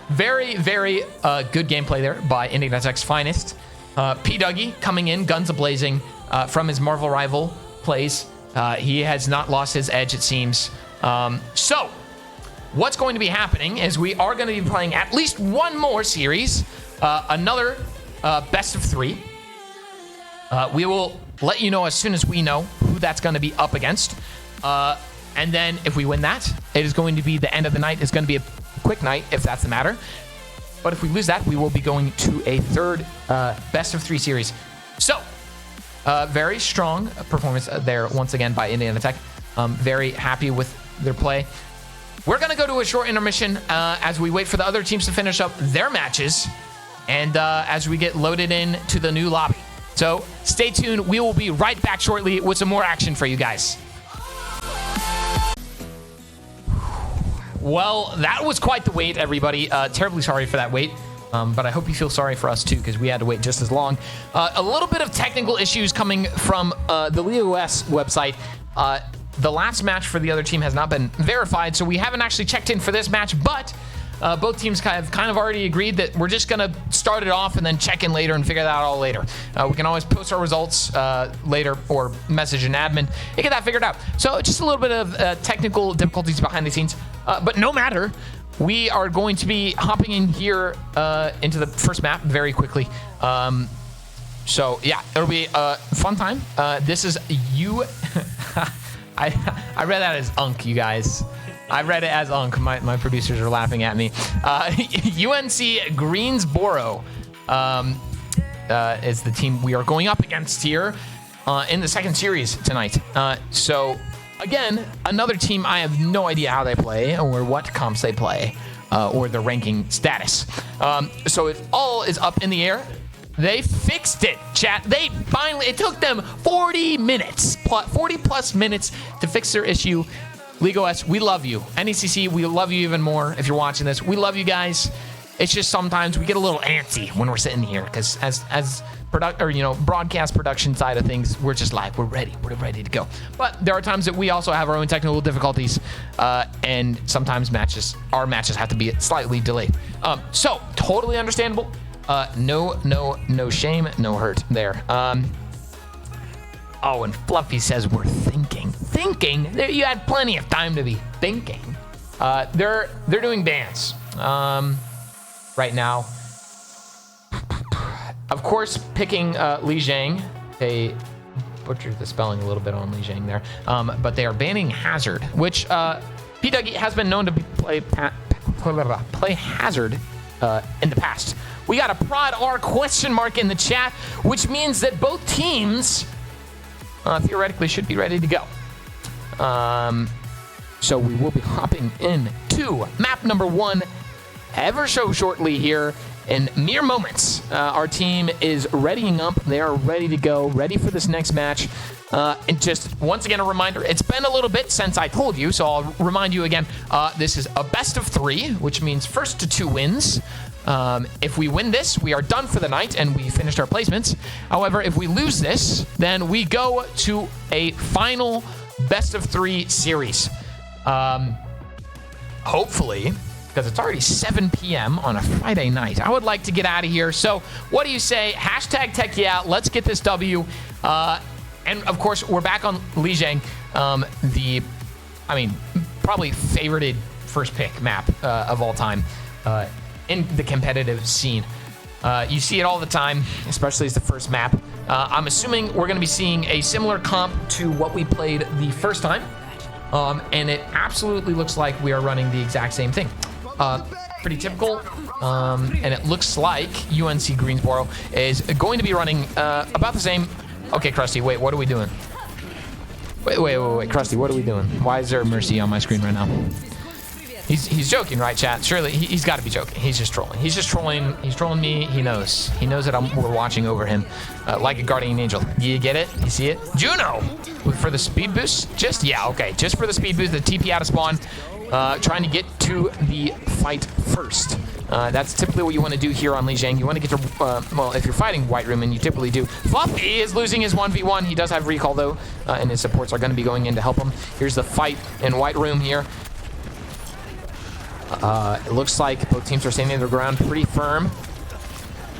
Very, very good gameplay there by NECC's finest. P-Dougie coming in, guns a-blazing from his Marvel rival plays. He has not lost his edge, it seems. So, what's going to be happening is we are going to be playing at least one more series, another best of 3. We will let you know as soon as we know who that's going to be up against. And then if we win that, it is going to be the end of the night. It's going to be a quick night, if that's the matter. But if we lose that, we will be going to a third best of 3 series. So, very strong performance there once again by NECC. Very happy with their play. We're going to go to a short intermission as we wait for the other teams to finish up their matches. and as we get loaded in to the new lobby. So stay tuned. We will be right back shortly with some more action for you guys. Well, that was quite the wait, everybody. Terribly sorry for that wait. But I hope you feel sorry for us too, because we had to wait just as long. A little bit of technical issues coming from the LeoS website. The last match for the other team has not been verified, so we haven't actually checked in for this match, but both teams have kind of already agreed that we're just going to start it off and then check in later and figure that out all later. We can always post our results later or message an admin and get that figured out. So just a little bit of technical difficulties behind the scenes, but no matter. We are going to be hopping in here into the first map very quickly. So yeah, it'll be a fun time. This is I read that as Unk, you guys. I read it as Unk. My producers are laughing at me. UNC Greensboro is the team we are going up against here in the second series tonight. So again, another team I have no idea how they play or what comps they play or their ranking status. So if all is up in the air, they fixed it, chat. They finally, it took them 40 plus minutes to fix their issue. LeoS, we love you. NECC, we love you even more if you're watching this. We love you guys. It's just sometimes we get a little antsy when we're sitting here because as broadcast production side of things, we're just like, we're ready to go. But there are times that we also have our own technical difficulties, and sometimes our matches have to be slightly delayed. So totally understandable. No shame, no hurt there. Oh, and Fluffy says we're thinking. You had plenty of time to be thinking. They're doing bans right now. Of course, picking Li Zhang. They butchered the spelling a little bit on Li Zhang there. But they are banning Hazard, which P. Dougie has been known to play Hazard in the past. We got a prod R question mark in the chat, which means that both teams theoretically should be ready to go. So we will be hopping in to map number 1 ever so shortly here in mere moments. Our team is readying up. They are ready to go, ready for this next match. And just once again, a reminder, it's been a little bit since I told you, so I'll remind you again, this is a best of 3, which means first to 2 wins. If we win this, we are done for the night and we finished our placements. However, if we lose this, then we go to a final best of 3 series. Hopefully, because it's already 7 p.m. on a Friday night, I would like to get out of here. So what do you say? Hashtag tech yeah. Let's get this W. And of course, we're back on Li Zhang, probably favorited first pick map of all time. In the competitive scene. You see it all the time, especially as the first map. I'm assuming we're going to be seeing a similar comp to what we played the first time. And it absolutely looks like we are running the exact same thing. Pretty typical. And it looks like UNC Greensboro is going to be running about the same. Okay, Krusty, wait, what are we doing? Wait, Krusty, what are we doing? Why is there Mercy on my screen right now? He's joking, right, chat? Surely he's got to be joking. He's just trolling. He's trolling me. He knows that we're watching over him like a guardian angel. You get it? You see it? Juno for the speed boost. Just for the speed boost. The TP out of spawn, trying to get to the fight first. That's typically what you want to do here on Li Zhang. You want to get to, if you're fighting White Room, and you typically do. Fluffy is losing his 1v1. He does have recall though, and his supports are going to be going in to help him. Here's the fight in White Room here. It looks like both teams are standing their ground pretty firm.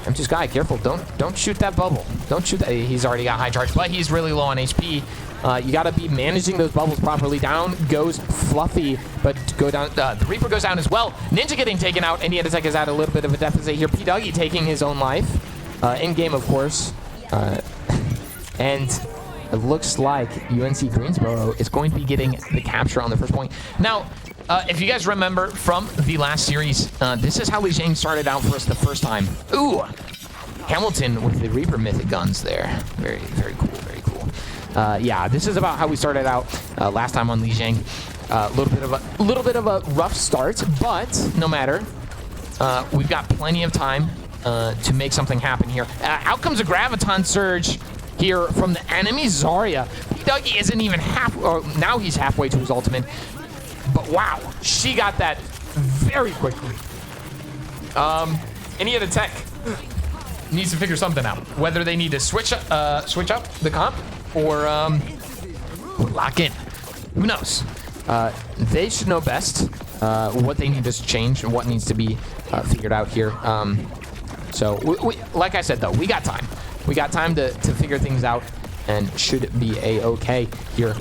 M2's guy, careful. Don't shoot that bubble. Don't shoot that. He's already got high charge, but he's really low on HP. You got to be managing those bubbles properly. Down goes Fluffy, but go down. The Reaper goes down as well. Ninja getting taken out. Indiana Tech is at a little bit of a deficit here. P. Dougie taking his own life. In game, of course. And it looks like UNC Greensboro is going to be getting the capture on the first point. Now, if you guys remember from the last series, this is how Li Zhang started out for us the first time. Ooh, Hamilton with the Reaper Mythic guns there. Very, very cool, very cool. Yeah, this is about how we started out last time on Li Zhang. A little bit of a rough start, but no matter. We've got plenty of time to make something happen here. Out comes a Graviton Surge here from the enemy Zarya. Dougie isn't even now he's halfway to his ultimate. But wow, she got that very quickly. NECC needs to figure something out. Whether they need to switch up the comp or lock in. Who knows? They should know best what they need to change and what needs to be figured out here. So, we, like I said, though, we got time. We got time to figure things out and should be a-okay here.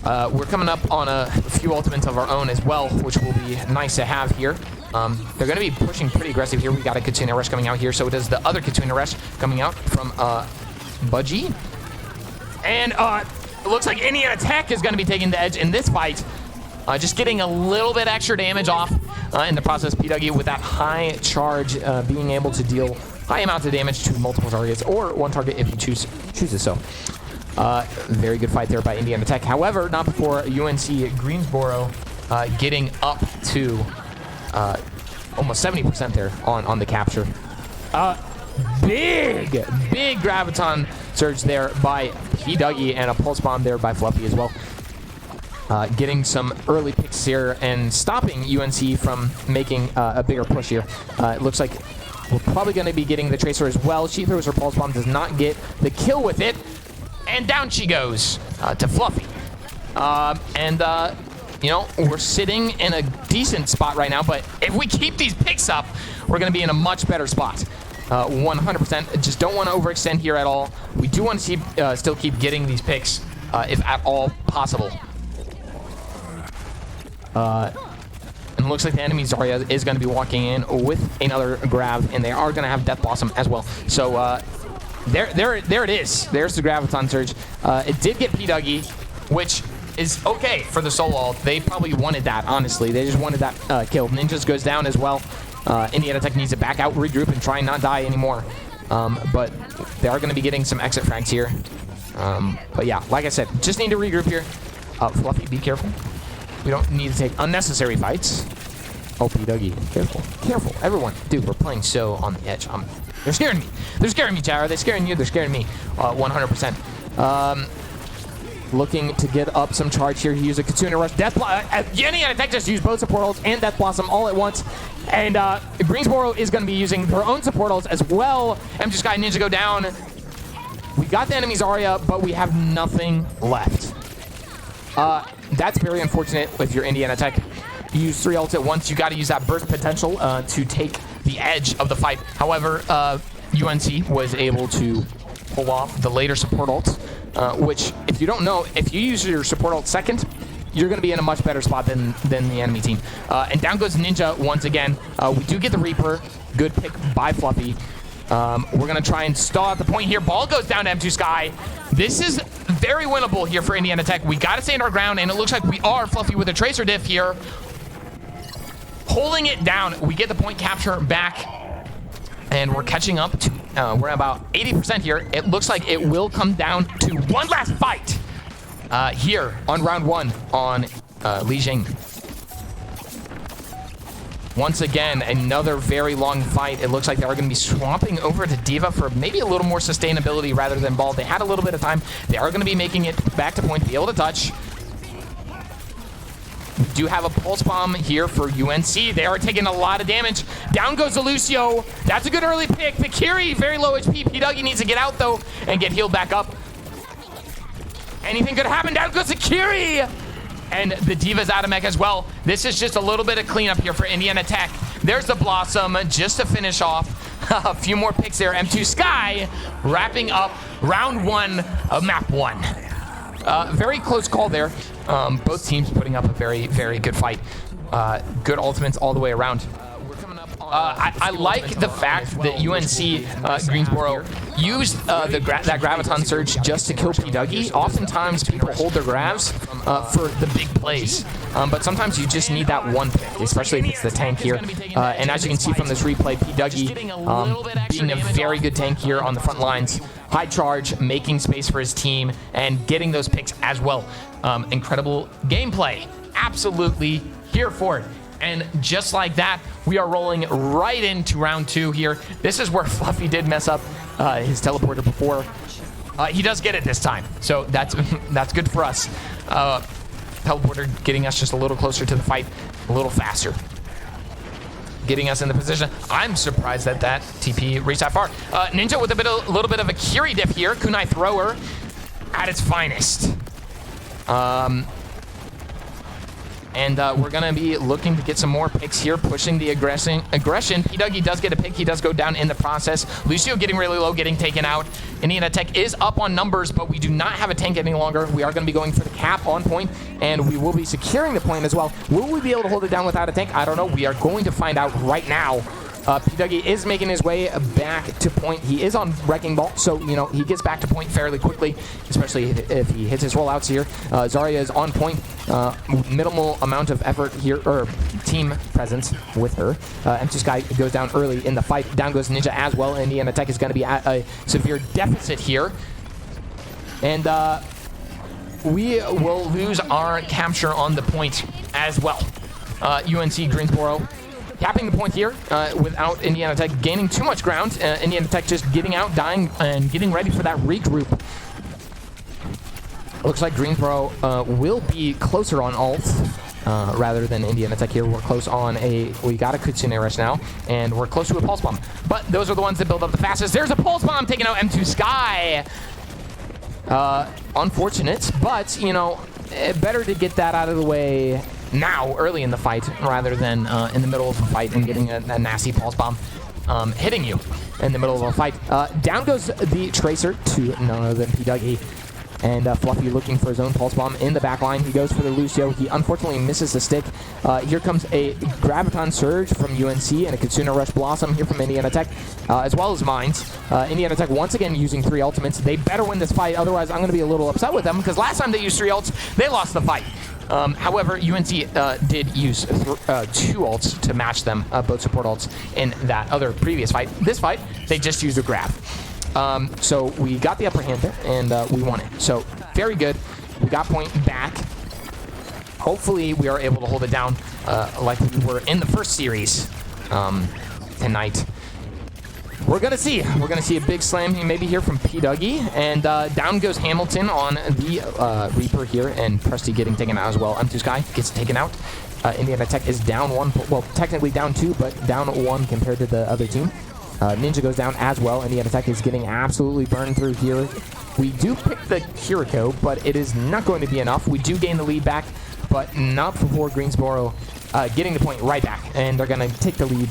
We're coming up on a few ultimates of our own as well, which will be nice to have here. They're going to be pushing pretty aggressive here. We got a Katsuna Rush coming out here. So does the other Katsuna Rush coming out from Budgie. And it looks like NECC is going to be taking the edge in this fight. Just getting a little bit extra damage off in the process. P-Dougie with that high charge, being able to deal high amounts of damage to multiple targets or one target if he chooses so. Very good fight there by NECC. However, not before UNC Greensboro getting up to almost 70% there on the capture. Big Graviton Surge there by P-Dougie and a Pulse Bomb there by Fluffy as well. Getting some early picks here and stopping UNC from making a bigger push here. It looks like we're probably going to be getting the Tracer as well. She throws her Pulse Bomb, does not get the kill with it. And down she goes to Fluffy. You know, we're sitting in a decent spot right now, but if we keep these picks up, we're going to be in a much better spot. 100%. Just don't want to overextend here at all. We do want to still keep getting these picks, if at all possible. And it looks like the enemy Zarya is going to be walking in with another grab, and they are going to have Death Blossom as well. So there it is. There's the Graviton Surge. It did get P-Dougie, which is okay for the solo ult. They probably wanted that, honestly. They just wanted that kill. Ninjas goes down as well. NECC needs to back out, regroup, and try and not die anymore. But they are going to be getting some exit frags here. But yeah, like I said, just need to regroup here. Fluffy, be careful. We don't need to take unnecessary fights. Oh, P-Dougie, careful. Careful, everyone. Dude, we're playing so on the edge. They're scaring me. They're scaring me, Tara. They're scaring you. They're scaring me. 100%. Looking to get up some charge here. He used a Katsuna Rush. NECC just used both support ults and Death Blossom all at once. And Greensboro is going to be using their own support ults as well. Empty Sky Ninja go down. We got the enemy Zarya, but we have nothing left. That's very unfortunate if you're NECC. You use 3 ults at once. You got to use that burst potential to take the edge of the fight. However, UNC was able to pull off the later support ult, which, if you don't know, if you use your support ult second, you're going to be in a much better spot than the enemy team. And down goes Ninja once again. We do get the Reaper. Good pick by Fluffy. We're going to try and stall at the point here. Ball goes down to M2 Sky. This is very winnable here for NECC. We got to stand our ground, and it looks like we are. Fluffy with a Tracer diff here. Holding it down. We get the point capture back, and we're catching up to, we're about 80% here. It looks like it will come down to one last fight here on round 1 on Li Jing. Once again, another very long fight. It looks like they're going to be swapping over to D.Va for maybe a little more sustainability rather than Ball. They had a little bit of time. They are going to be making it back to point to be able to touch. We do have a Pulse Bomb here for UNC. They are taking a lot of damage. Down goes the Lucio. That's a good early pick. Fikiri, very low HP. P-Dougie needs to get out, though, and get healed back up. Anything could happen. Down goes Fikiri. And the D.Va's out of mech as well. This is just a little bit of cleanup here for NECC. There's the Blossom just to finish off. A few more picks there. M2 Sky wrapping up round 1 of map 1. Very close call there. Both teams putting up a very, very good fight. Good ultimates all the way around. I like the fact that UNC Greensboro used that Graviton Surge just to kill P-Dougie. Oftentimes people hold their grabs for the big plays, but sometimes you just need that one pick, especially if it's the tank here. And as you can see from this replay, P-Dougie being a very good tank here on the front lines. High charge, making space for his team, and getting those picks as well. Incredible gameplay. Absolutely here for it. And just like that, we are rolling right into round 2 here. This is where Fluffy did mess up his teleporter before. He does get it this time, so that's good for us. Teleporter getting us just a little closer to the fight, a little faster. Getting us in the position. I'm surprised that TP reached that far. Ninja with a little bit of a Kiri diff here. Kunai thrower at its finest. And we're going to be looking to get some more picks here, pushing the aggression. P-Dougie does get a pick. He does go down in the process. Lucio getting really low, getting taken out. Indiana Tech is up on numbers, but we do not have a tank any longer. We are going to be going for the cap on point, and we will be securing the point as well. Will we be able to hold it down without a tank? I don't know. We are going to find out right now. P-Dougie is making his way back to point. He is on Wrecking Ball, so, you know, he gets back to point fairly quickly, especially if he hits his rollouts here. Zarya is on point. Minimal amount of effort here, or team presence with her. Empty Sky goes down early in the fight. Down goes Ninja as well. Indiana Tech is going to be at a severe deficit here. And we will lose our capture on the point as well. UNC Greensboro capping the point here without Indiana Tech gaining too much ground. Indiana Tech just getting out, dying, and getting ready for that regroup. Looks like Greensboro will be closer on ult rather than Indiana Tech here. We're close on we got a Kitsune Rush now, and we're close to a Pulse Bomb. But those are the ones that build up the fastest. There's a Pulse Bomb taking out M2 Sky. Unfortunate, but, you know, better to get that out of the way now, early in the fight, rather than in the middle of a fight and getting a nasty Pulse Bomb hitting you in the middle of a fight. Down goes the Tracer to none other than P-Dougie. And Fluffy looking for his own Pulse Bomb in the back line. He goes for the Lucio. He unfortunately misses the stick. Here comes a Graviton Surge from UNC and a Kitsune Rush Blossom here from Indiana Tech, as well as Mines. Indiana Tech once again using 3 ultimates. They better win this fight, otherwise I'm going to be a little upset with them, because last time they used 3 ults, they lost the fight. However, UNC did use 2 ults to match them, both support ults, in that other previous fight. This fight, they just used a grab. So we got the upper hand there, and we won it. So very good. We got point back. Hopefully we are able to hold it down like we were in the first series tonight. We're going to see. We're going to see a big slam maybe here from P-Dougie. And down goes Hamilton on the Reaper here, and Presty getting taken out as well. M2 Sky gets taken out. Indiana Tech is down 1. Well, technically down 2, but down 1 compared to the other team. Ninja goes down as well. Indiana Tech is getting absolutely burned through here. We do pick the Kiriko, but it is not going to be enough. We do gain the lead back, but not before Greensboro getting the point right back. And they're going to take the lead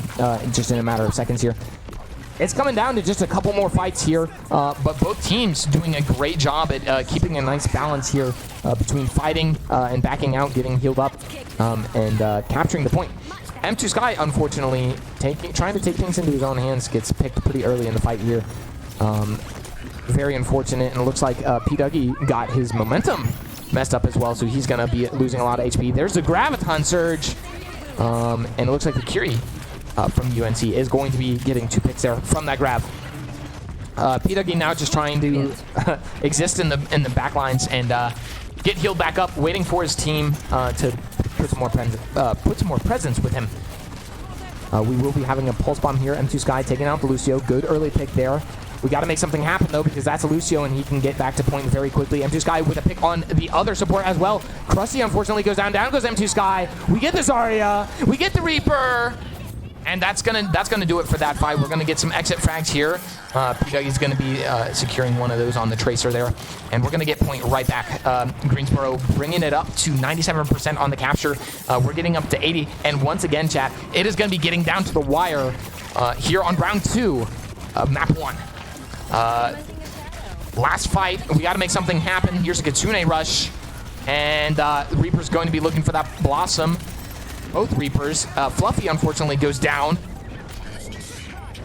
just in a matter of seconds here. It's coming down to just a couple more fights here, but both teams doing a great job at keeping a nice balance here between fighting and backing out, getting healed up, and capturing the point. M2 Sky, unfortunately, trying to take things into his own hands, gets picked pretty early in the fight here. Very unfortunate, and it looks like P-Dougie got his momentum messed up as well, so he's going to be losing a lot of HP. There's the Graviton Surge, and it looks like the Kiri from UNC is going to be getting 2 picks there from that grab. P-Dougie now just trying to exist in the back lines and get healed back up, waiting for his team to put some more presence with him. We will be having a Pulse Bomb here. M2 Sky taking out the Lucio. Good early pick there. We got to make something happen, though, because that's a Lucio, and he can get back to point very quickly. M2 Sky with a pick on the other support as well. Krusty, unfortunately, goes down. Down goes M2 Sky. We get the Zarya. We get the Reaper. And that's gonna do it for that fight. We're gonna get some exit frags here. P-Dougie's gonna be securing one of those on the Tracer there, and we're gonna get point right back. Greensboro bringing it up to 97% on the capture. We're getting up to 80, and once again, chat, it is gonna be getting down to the wire here on round 2 of map 1. Last fight, we gotta make something happen. Here's a Kitsune Rush, and Reaper's going to be looking for that Blossom. Both Reapers. Fluffy, unfortunately, goes down.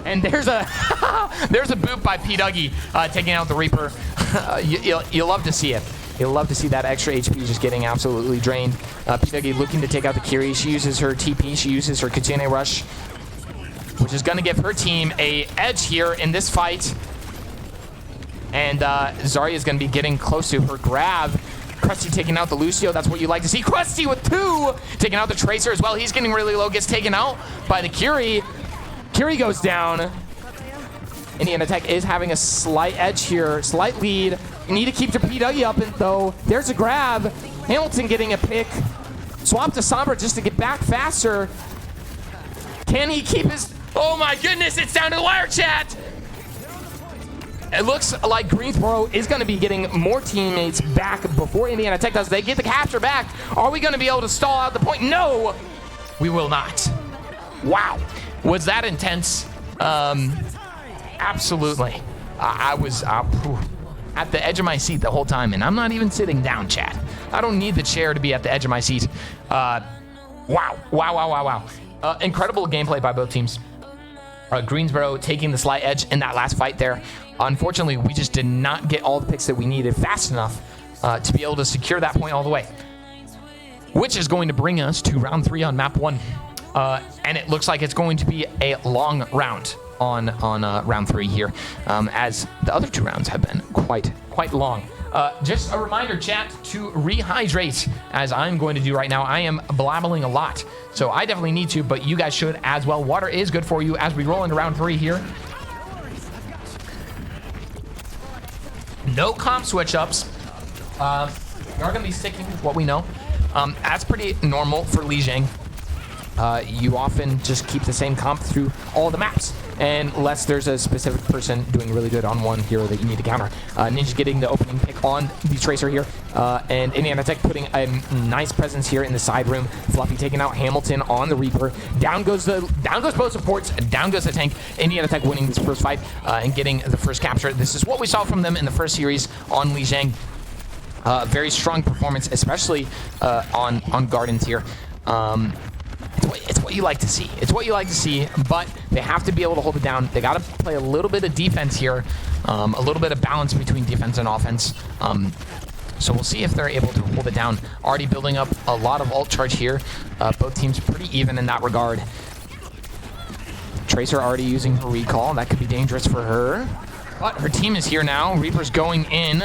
And there's a there's a boot by P-Dougie taking out the Reaper. You'll love to see it. You'll love to see that extra HP just getting absolutely drained. P-Dougie looking to take out the Kiri. She uses her TP. She uses her Kitsune Rush, which is going to give her team a edge here in this fight. And Zarya is going to be getting close to her grab. Krusty taking out the Lucio. That's what you like to see. Krusty with 2, taking out the Tracer as well. He's getting really low, gets taken out by the Curie. Curie goes down. Indiana Tech is having a slight edge here, slight lead. You need to keep your PW up, and though there's a grab. Hamilton getting a pick. Swap to Sombra just to get back faster. Can he keep his... Oh my goodness, it's down to the wire, chat. It looks like Greensboro is going to be getting more teammates back before Indiana Tech does. They get the capture back. Are we going to be able to stall out the point? No, we will not. Wow. Was that intense? Absolutely. I was at the edge of my seat the whole time, and I'm not even sitting down, chat. I don't need the chair to be at the edge of my seat. Wow. Incredible gameplay by both teams. Greensboro taking the slight edge in that last fight there. Unfortunately, we just did not get all the picks that we needed fast enough to be able to secure that point all the way. Which is going to bring us to round 3 on map 1. And it looks like it's going to be a long round on round 3 here, as the other 2 rounds have been quite long. Just a reminder, chat, to rehydrate, as I'm going to do right now. I am blabbling a lot, so I definitely need to, but you guys should as well. Water is good for you as we roll into round 3 here. No comp switch-ups. We are going to be sticking with what we know. That's pretty normal for Lijiang. You often just keep the same comp through all the maps, unless there's a specific person doing really good on one hero that you need to counter. Ninja getting the opening pick on the Tracer here, and Indiana Tech putting a nice presence here in the side room. Fluffy taking out Hamilton on the Reaper. Down goes both supports, down goes the tank. Indiana Tech winning this first fight and getting the first capture. This is what we saw from them in the first series on Lijiang. Very strong performance, especially on Gardens here. It's what you like to see. It's what you like to see, but they have to be able to hold it down. They got to play a little bit of defense here, a little bit of balance between defense and offense. So we'll see if they're able to hold it down. Already building up a lot of ult charge here. Both teams pretty even in that regard. Tracer already using her recall. That could be dangerous for her. But her team is here now. Reaper's going in.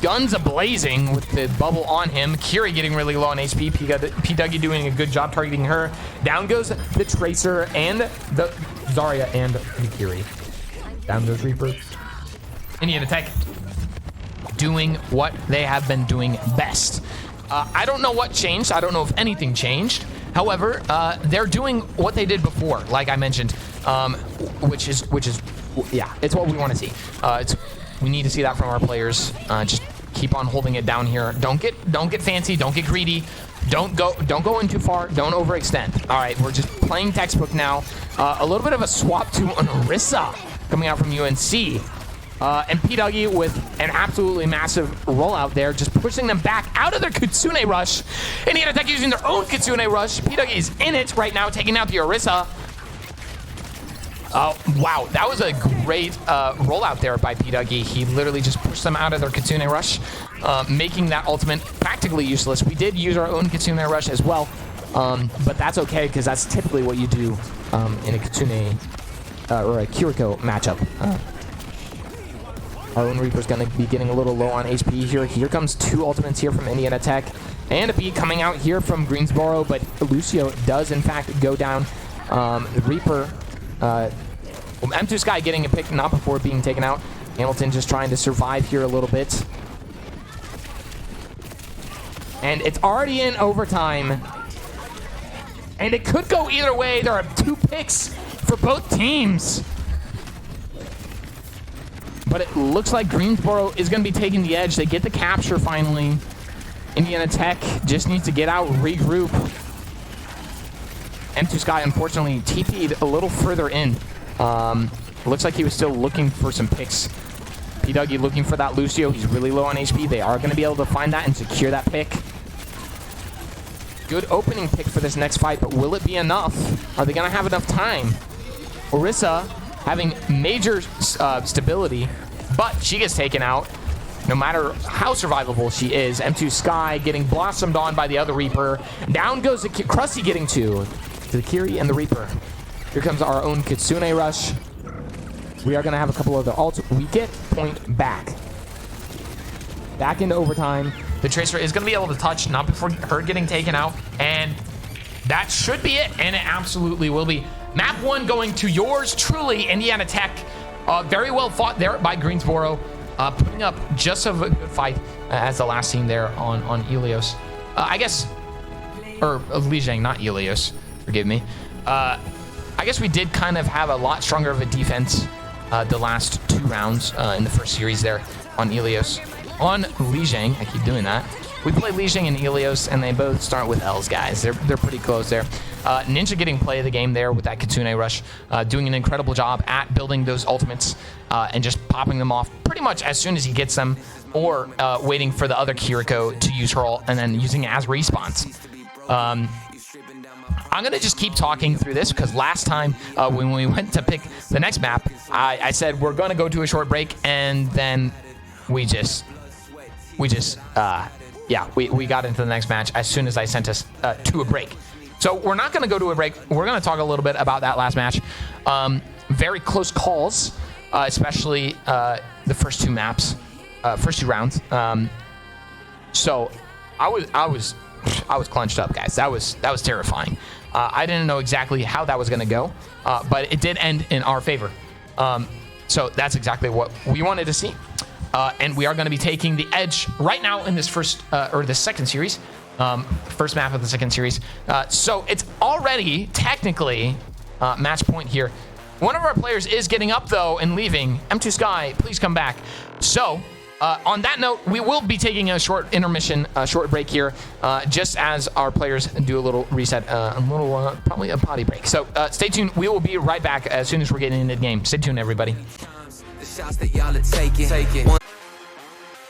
Guns a-blazing with the bubble on him. Curie getting really low on HP. P-Dougie doing a good job targeting her. Down goes the Tracer and the Zarya and the Curie. Down goes Reaper. Indiana Tech doing what they have been doing best. I don't know what changed. I don't know if anything changed. However, they're doing what they did before, like I mentioned, which is yeah, it's what we want to see. We need to see that from our players. Just keep on holding it down here. Don't get fancy. Don't get greedy. Don't go in too far. Don't overextend. All right, we're just playing textbook now. A little bit of a swap to an Orisa coming out from UNC. And P-Dougie with an absolutely massive rollout there, just pushing them back out of their Kitsune rush. Indiana Tech using their own Kitsune rush. P-Dougie is in it right now, taking out the Orisa. Wow, that was a great rollout there by P-Dougie. He literally just pushed them out of their Kitsune rush, making that ultimate practically useless. We did use our own Kitsune rush as well, but that's okay because that's typically what you do in a Kitsune or a Kiriko matchup. Our own Reaper's going to be getting a little low on HP here. Here comes 2 ultimates here from Indiana Tech, and a B coming out here from Greensboro, but Lucio does in fact go down. The Reaper... M2 Sky getting a pick not before being taken out. Hamilton just trying to survive here a little bit. And it's already in overtime. And it could go either way. There are 2 picks for both teams. But it looks like Greensboro is going to be taking the edge. They get the capture finally. Indiana Tech just needs to get out, regroup. M2 Sky unfortunately TP'd a little further in. Looks like he was still looking for some picks. P-Dougie looking for that Lucio. He's really low on HP. They are going to be able to find that and secure that pick. Good opening pick for this next fight, but will it be enough? Are they going to have enough time? Orisa having major stability, but she gets taken out. No matter how survivable she is. M2 Sky getting blossomed on by the other Reaper. Down goes the Krusty getting to the Kiri and the Reaper. Here comes our own Kitsune rush. We are going to have a couple of the ults. We get point back. back into overtime. The Tracer is going to be able to touch, not before her getting taken out. And that should be it. And it absolutely will be. Map 1 going to yours truly, Indiana Tech. Very well fought there by Greensboro. Putting up just a good fight as the last team there on Helios. I guess, or Lijiang, not Helios. Forgive me. I guess we did kind of have a lot stronger of a defense the last 2 rounds in the first series there on Helios. On Lijiang, I keep doing that. We play Lijiang and Helios, and they both start with L's, guys. They're pretty close there. Ninja getting play of the game there with that Kitsune rush, doing an incredible job at building those ultimates and just popping them off pretty much as soon as he gets them, or waiting for the other Kiriko to use her ult and then using it as respawns. I'm going to just keep talking through this because last time when we went to pick the next map, I said we're going to go to a short break, and then we got into the next match as soon as I sent us to a break. So we're not going to go to a break. We're going to talk a little bit about that last match. Very close calls, especially the first 2 maps, first 2 rounds. So I was clenched up, guys. That was terrifying. I didn't know exactly how that was going to go, but it did end in our favor. So that's exactly what we wanted to see. And we are going to be taking the edge right now in this this second series. First map of the second series. So it's already technically match point here. One of our players is getting up though and leaving. M2 Sky, please come back. So on that note, we will be taking a short intermission, short break here, just as our players do a little reset, probably a potty break. So stay tuned. We will be right back as soon as we're getting into the game. Stay tuned, everybody.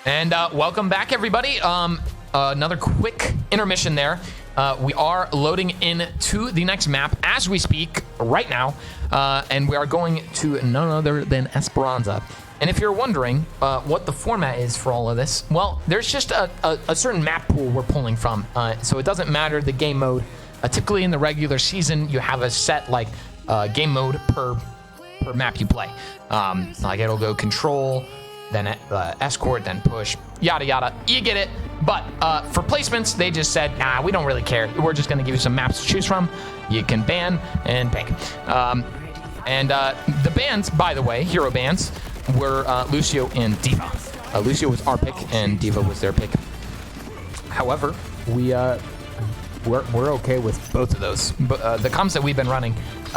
And welcome back, everybody. Another quick intermission there. We are loading into the next map as we speak right now, and we are going to none other than Esperanza. And if you're wondering what the format is for all of this, well, there's just a certain map pool we're pulling from. So it doesn't matter the game mode. Typically in the regular season, you have a set like game mode per map you play. Like it'll go control, then escort, then push, yada yada. You get it. But for placements, they just said, nah, we don't really care. We're just going to give you some maps to choose from. You can ban and pick. The bans, by the way, hero bans, were Lucio and Diva. Lucio was our pick, and Diva was their pick. However, we're okay with both of those. But the comps that we've been running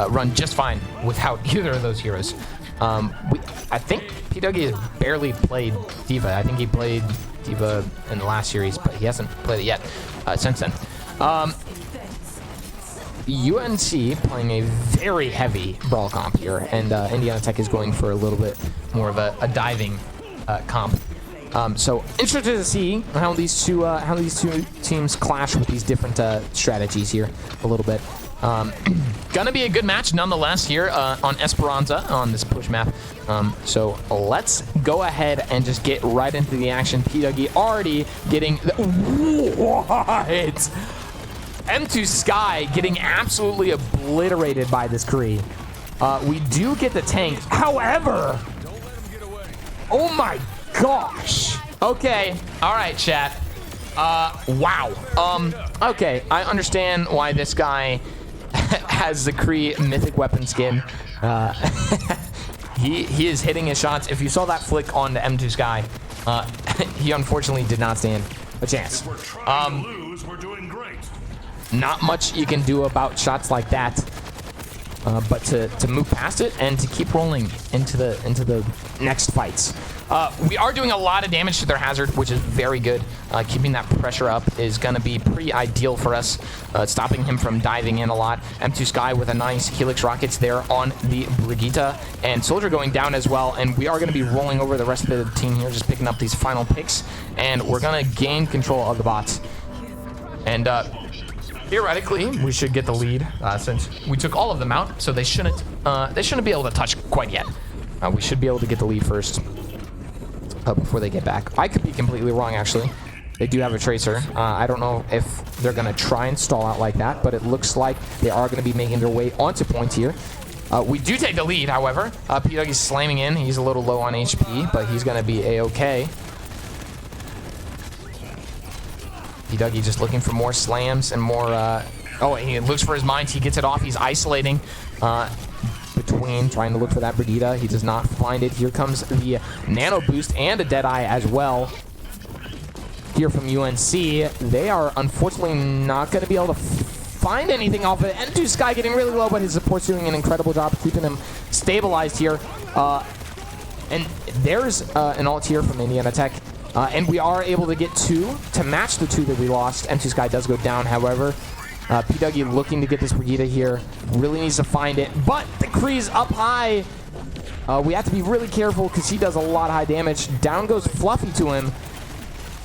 run just fine without either of those heroes. I think P-Dougie has barely played Diva. I think he played Diva in the last series, but he hasn't played it yet since then. UNC playing a very heavy brawl comp here, and Indiana Tech is going for a little bit more of a diving comp. So interested to see how these two teams clash with these different strategies here a little bit. Gonna be a good match nonetheless here on Esperanza on this push map. So let's go ahead and just get right into the action. P-Dougie already getting what? M2 Sky getting absolutely obliterated by this Kree. We do get the tank, however, oh my gosh. Okay, all right, chat. Wow. Okay, I understand why this guy has the Kree mythic weapon skin. He is hitting his shots. If you saw that flick on the M2 Sky, he unfortunately did not stand a chance. Not much you can do about shots like that, but to move past it and to keep rolling into the next fights. We are doing a lot of damage to their hazard, which is very good. Keeping that pressure up is going to be pretty ideal for us, stopping him from diving in a lot. M2 Sky with a nice Helix Rockets there on the Brigitte, and Soldier going down as well, and we are going to be rolling over the rest of the team here, just picking up these final picks, and we're going to gain control of the bots. And theoretically, we should get the lead since we took all of them out, so they shouldn't be able to touch quite yet. We should be able to get the lead first before they get back. I could be completely wrong, actually. They do have a Tracer. I don't know if they're going to try and stall out like that, but it looks like they are going to be making their way onto point here. We do take the lead, however. P-Dougie's slamming in. He's a little low on HP, but he's going to be A-okay. P-Dougie just looking for more slams and more... oh, he looks for his mines. He gets it off. He's isolating between, trying to look for that Brigitte. He does not find it. Here comes the Nano Boost and a Deadeye as well. Here from UNC. They are unfortunately not going to be able to find anything off of it. N2 Sky getting really low, but his support's doing an incredible job keeping him stabilized here. And there's an ult here from Indiana Tech. And we are able to get 2 to match the 2 that we lost. N2 Sky does go down, however. P-Dougie looking to get this Brigitte here. Really needs to find it. But the Kree's up high. We have to be really careful because he does a lot of high damage. Down goes Fluffy to him.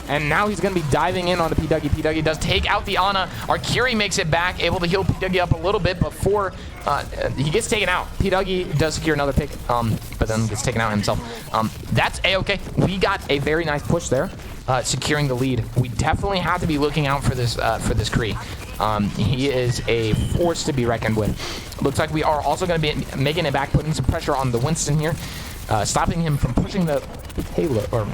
And now he's going to be diving in on the P-Dougie. P-Dougie does take out the Ana. Arcuri makes it back, able to heal P-Dougie up a little bit before he gets taken out. P-Dougie does secure another pick, but then gets taken out himself. That's A-okay. We got a very nice push there, securing the lead. We definitely have to be looking out for this Kree. He is a force to be reckoned with. Looks like we are also going to be making it back, putting some pressure on the Winston here. Stopping him from pushing the payload, or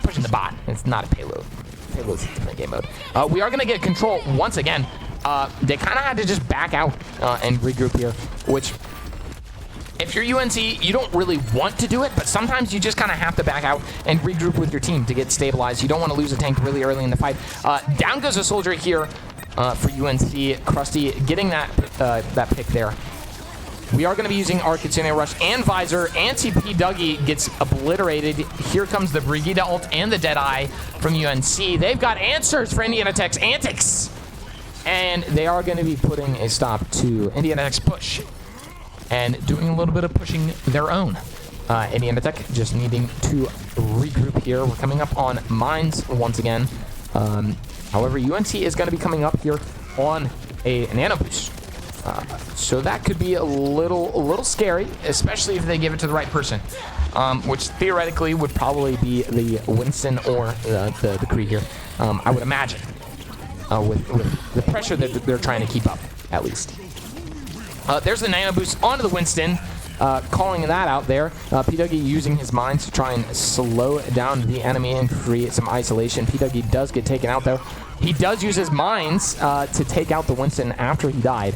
pushing the bot. It's not a payload. Payload's a different game mode. We are going to get control once again. They kind of had to just back out and regroup here, which, if you're UNC, you don't really want to do it, but sometimes you just kind of have to back out and regroup with your team to get stabilized. You don't want to lose a tank really early in the fight. Down goes a soldier here for UNC. Krusty getting that pick there. We are going to be using our Kitsune Rush and Visor. Anti-P-Dougie gets obliterated. Here comes the Brigitte ult and the Deadeye from UNC. They've got answers for Indiana Tech's antics. And they are going to be putting a stop to Indiana Tech's push and doing a little bit of pushing their own. Indiana Tech just needing to regroup here. We're coming up on mines once again. However, UNC is going to be coming up here on a Nano Boost. So that could be a little scary, especially if they give it to the right person, which theoretically would probably be the Winston or the Kree here, I would imagine, with the pressure that they're trying to keep up, at least. There's the Nano Boost onto the Winston, calling that out there. P-Dougie using his mines to try and slow down the enemy and create some isolation. P-Dougie does get taken out, though. He does use his mines to take out the Winston after he died.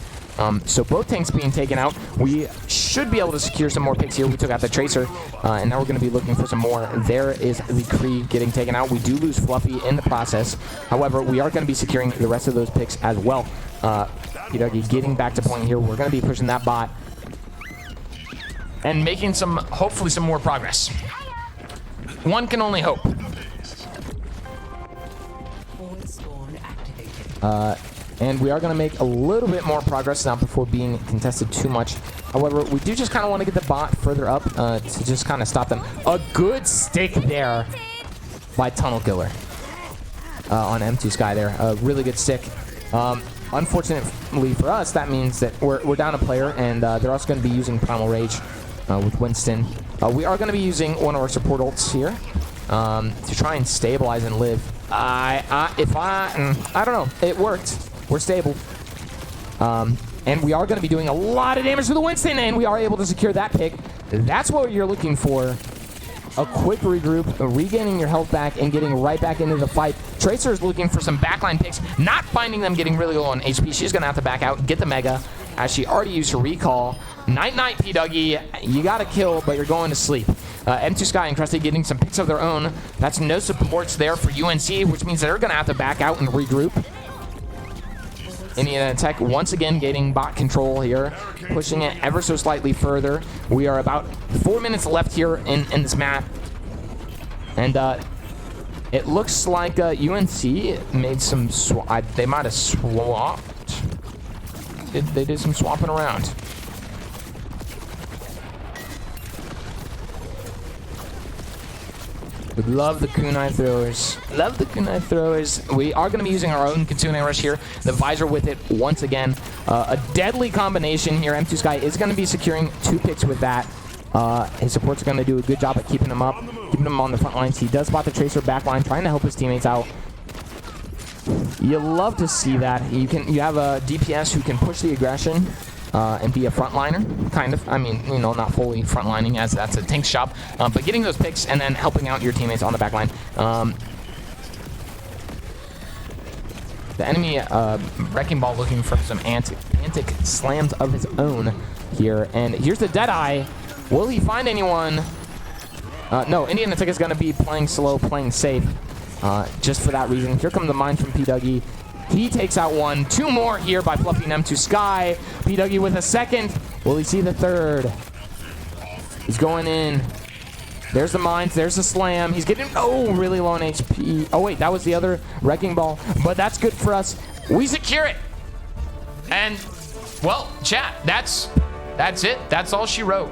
So both tanks being taken out. We should be able to secure some more picks here. We took out the Tracer, and now we're going to be looking for some more. There is the Kree getting taken out. We do lose Fluffy in the process. However, we are going to be securing the rest of those picks as well. P-Dougie getting back to point here. We're going to be pushing that bot and making hopefully some more progress. One can only hope. And we are going to make a little bit more progress now before being contested too much. However, we do just kind of want to get the bot further up to just kind of stop them. A good stick there by Tunnel Killer on M2 Sky there. A really good stick. Unfortunately for us, that means that we're down a player, and they're also going to be using Primal Rage with Winston. We are going to be using one of our support ults here to try and stabilize and live. I don't know. It worked. We're stable. And we are going to be doing a lot of damage to the Winston, and we are able to secure that pick. That's what you're looking for. A quick regroup, regaining your health back, and getting right back into the fight. Tracer is looking for some backline picks, not finding them, getting really low on HP. She's going to have to back out, get the Mega, as she already used her recall. Night-night, P-Dougie. You got to kill, but you're going to sleep. M2 Sky and Krusty getting some picks of their own. That's no supports there for UNC, which means they're going to have to back out and regroup. Indiana Tech once again getting bot control here, pushing it ever so slightly further. We are about 4 minutes left here in this map. And it looks like UNC made some they might have swapped. They did some swapping around. We love the kunai throwers. Love the kunai throwers. We are going to be using our own Kitsune Rush here. The Visor with it once again. A deadly combination here. M2 Sky is going to be securing 2 picks with that. His supports are going to do a good job at keeping him up, keeping him on the front lines. He does spot the Tracer backline, trying to help his teammates out. You love to see that. You have a DPS who can push the aggression and be a frontliner, kind of. I mean, you know, not fully frontlining, as that's a tank shop, but getting those picks and then helping out your teammates on the backline. The enemy Wrecking Ball looking for some antic slams of his own here. And here's the Deadeye. Will he find anyone? No, Indian NECC is going to be playing slow, playing safe. Just for that reason. Here come the mines from P-Dougie. He takes out one. 2 more here by fluffing them to Sky. P-Dougie with a second. Will he see the third? He's going in. There's the mines. There's the slam. He's getting, oh, really low on HP. Oh, wait, that was the other Wrecking Ball. But that's good for us. We secure it. And, well, chat, that's it. That's all she wrote.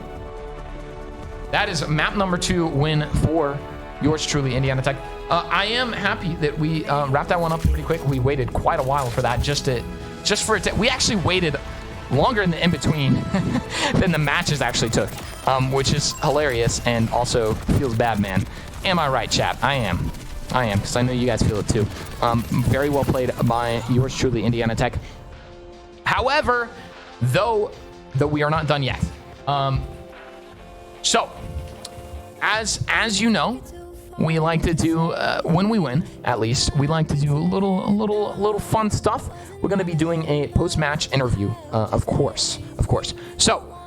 That is map number 2 win for yours truly, Indiana Tech. I am happy that we wrapped that one up pretty quick. We waited quite a while for that, just for it to, we actually waited longer in the in-between than the matches actually took, which is hilarious and also feels bad, man. Am I right, chat? I am, because I know you guys feel it too. Very well played by yours truly, Indiana Tech. However, though we are not done yet. So, as you know, we like to do, when we win, at least, we like to do a little fun stuff. We're going to be doing a post-match interview, of course. So,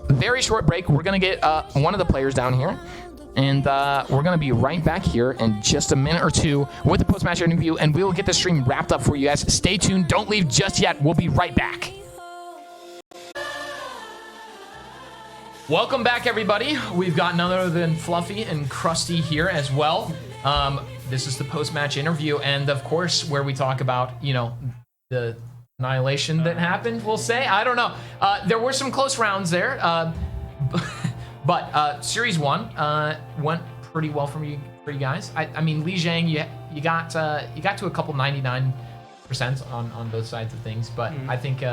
very short break. We're going to get one of the players down here, and we're going to be right back here in just a minute or two with the post-match interview, and we will get the stream wrapped up for you guys. Stay tuned. Don't leave just yet. We'll be right back. Welcome back, everybody. We've got none other than Fluffy and Krusty here as well. This is the post-match interview, and of course, where we talk about, you know, the annihilation that happened, we'll say. I don't know. There were some close rounds there, but Series 1 went pretty well for you guys. I mean, Li Jiang, you got to a couple 99% on both sides of things, but I think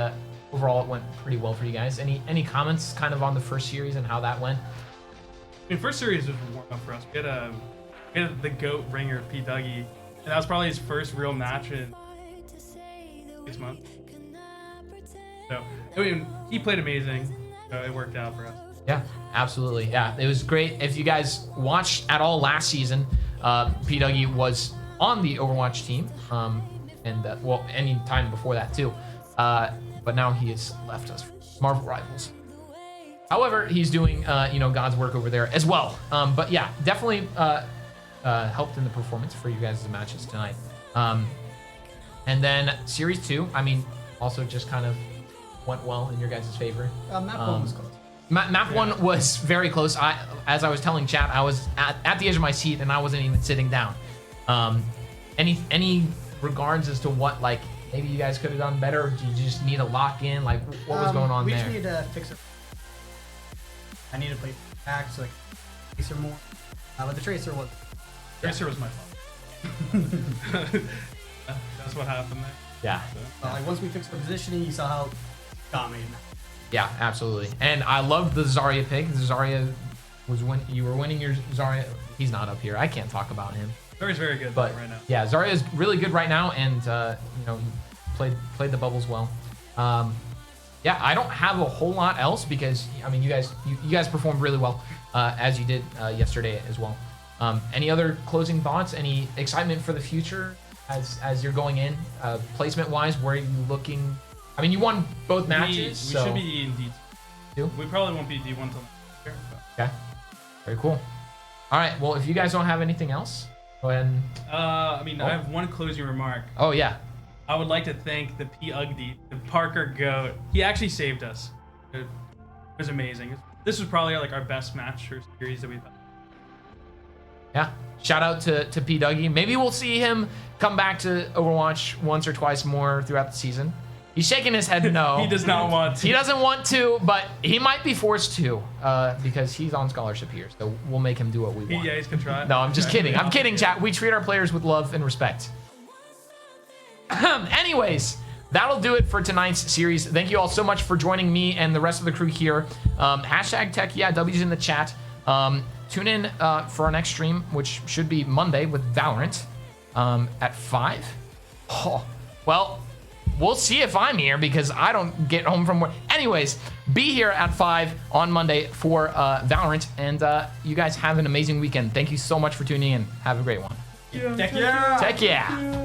overall, it went pretty well for you guys. Any comments kind of on the first series and how that went? I mean, first series was warm up for us. We had the GOAT ringer, P-Dougie, and that was probably his first real match in 6 months. So, I mean, he played amazing. So it worked out for us. Yeah, absolutely. Yeah, it was great. If you guys watched at all last season, P-Dougie was on the Overwatch team, and well, any time before that too. But now he has left us for Marvel Rivals. However, he's doing, you know, God's work over there as well. But yeah, definitely helped in the performance for you guys' matches tonight. And then Series 2, I mean, also just kind of went well in your guys' favor. Map 1 was close. Map 1 was very close. As I was telling chat, I was at the edge of my seat and I wasn't even sitting down. Any regards as to what, like, maybe you guys could have done better, or do you just need to lock in? Like, what was going on there? We just need to fix it. I need to play back so I can Tracer more. But the Tracer was... Tracer was my fault. That's what happened there. Yeah. So. Like, once we fixed the positioning, you saw how dominated. Yeah, absolutely. And I loved the Zarya pick. Zarya was you were winning your Zarya. He's not up here. I can't talk about him. Zarya's very good but right now. Yeah, Zarya is really good right now, and you know, played the bubbles well. Yeah, I don't have a whole lot else because I mean, you guys performed really well as you did yesterday as well. Any other closing thoughts? Any excitement for the future as you're going in, placement wise? Where are you looking? I mean, you won both matches. We should be in D2. D2? We probably won't be D1 till next year. Okay, very cool. All right, well, if you guys don't have anything else, go ahead and... I mean, I have one closing remark. Oh, yeah. I would like to thank the P-Ugdy, the Parker GOAT. He actually saved us. It was amazing. This was probably like our best match or series that we've had. Yeah, shout out to P-Dougie. Maybe we'll see him come back to Overwatch once or twice more throughout the season. He's shaking his head no. He does not want to. He doesn't want to, but he might be forced to because he's on scholarship here. So we'll make him do what we want. Yeah, he's gonna try. No, I'm just kidding. I'm kidding, chat. We treat our players with love and respect. Anyways, that'll do it for tonight's series. Thank you all so much for joining me and the rest of the crew here. Hashtag Tech, yeah, W's in the chat. Tune in for our next stream, which should be Monday with Valorant at 5. Oh, well, we'll see if I'm here because I don't get home from work. Anyways, be here at 5 on Monday for Valorant, and you guys have an amazing weekend. Thank you so much for tuning in. Have a great one. Tech yeah! Tech yeah!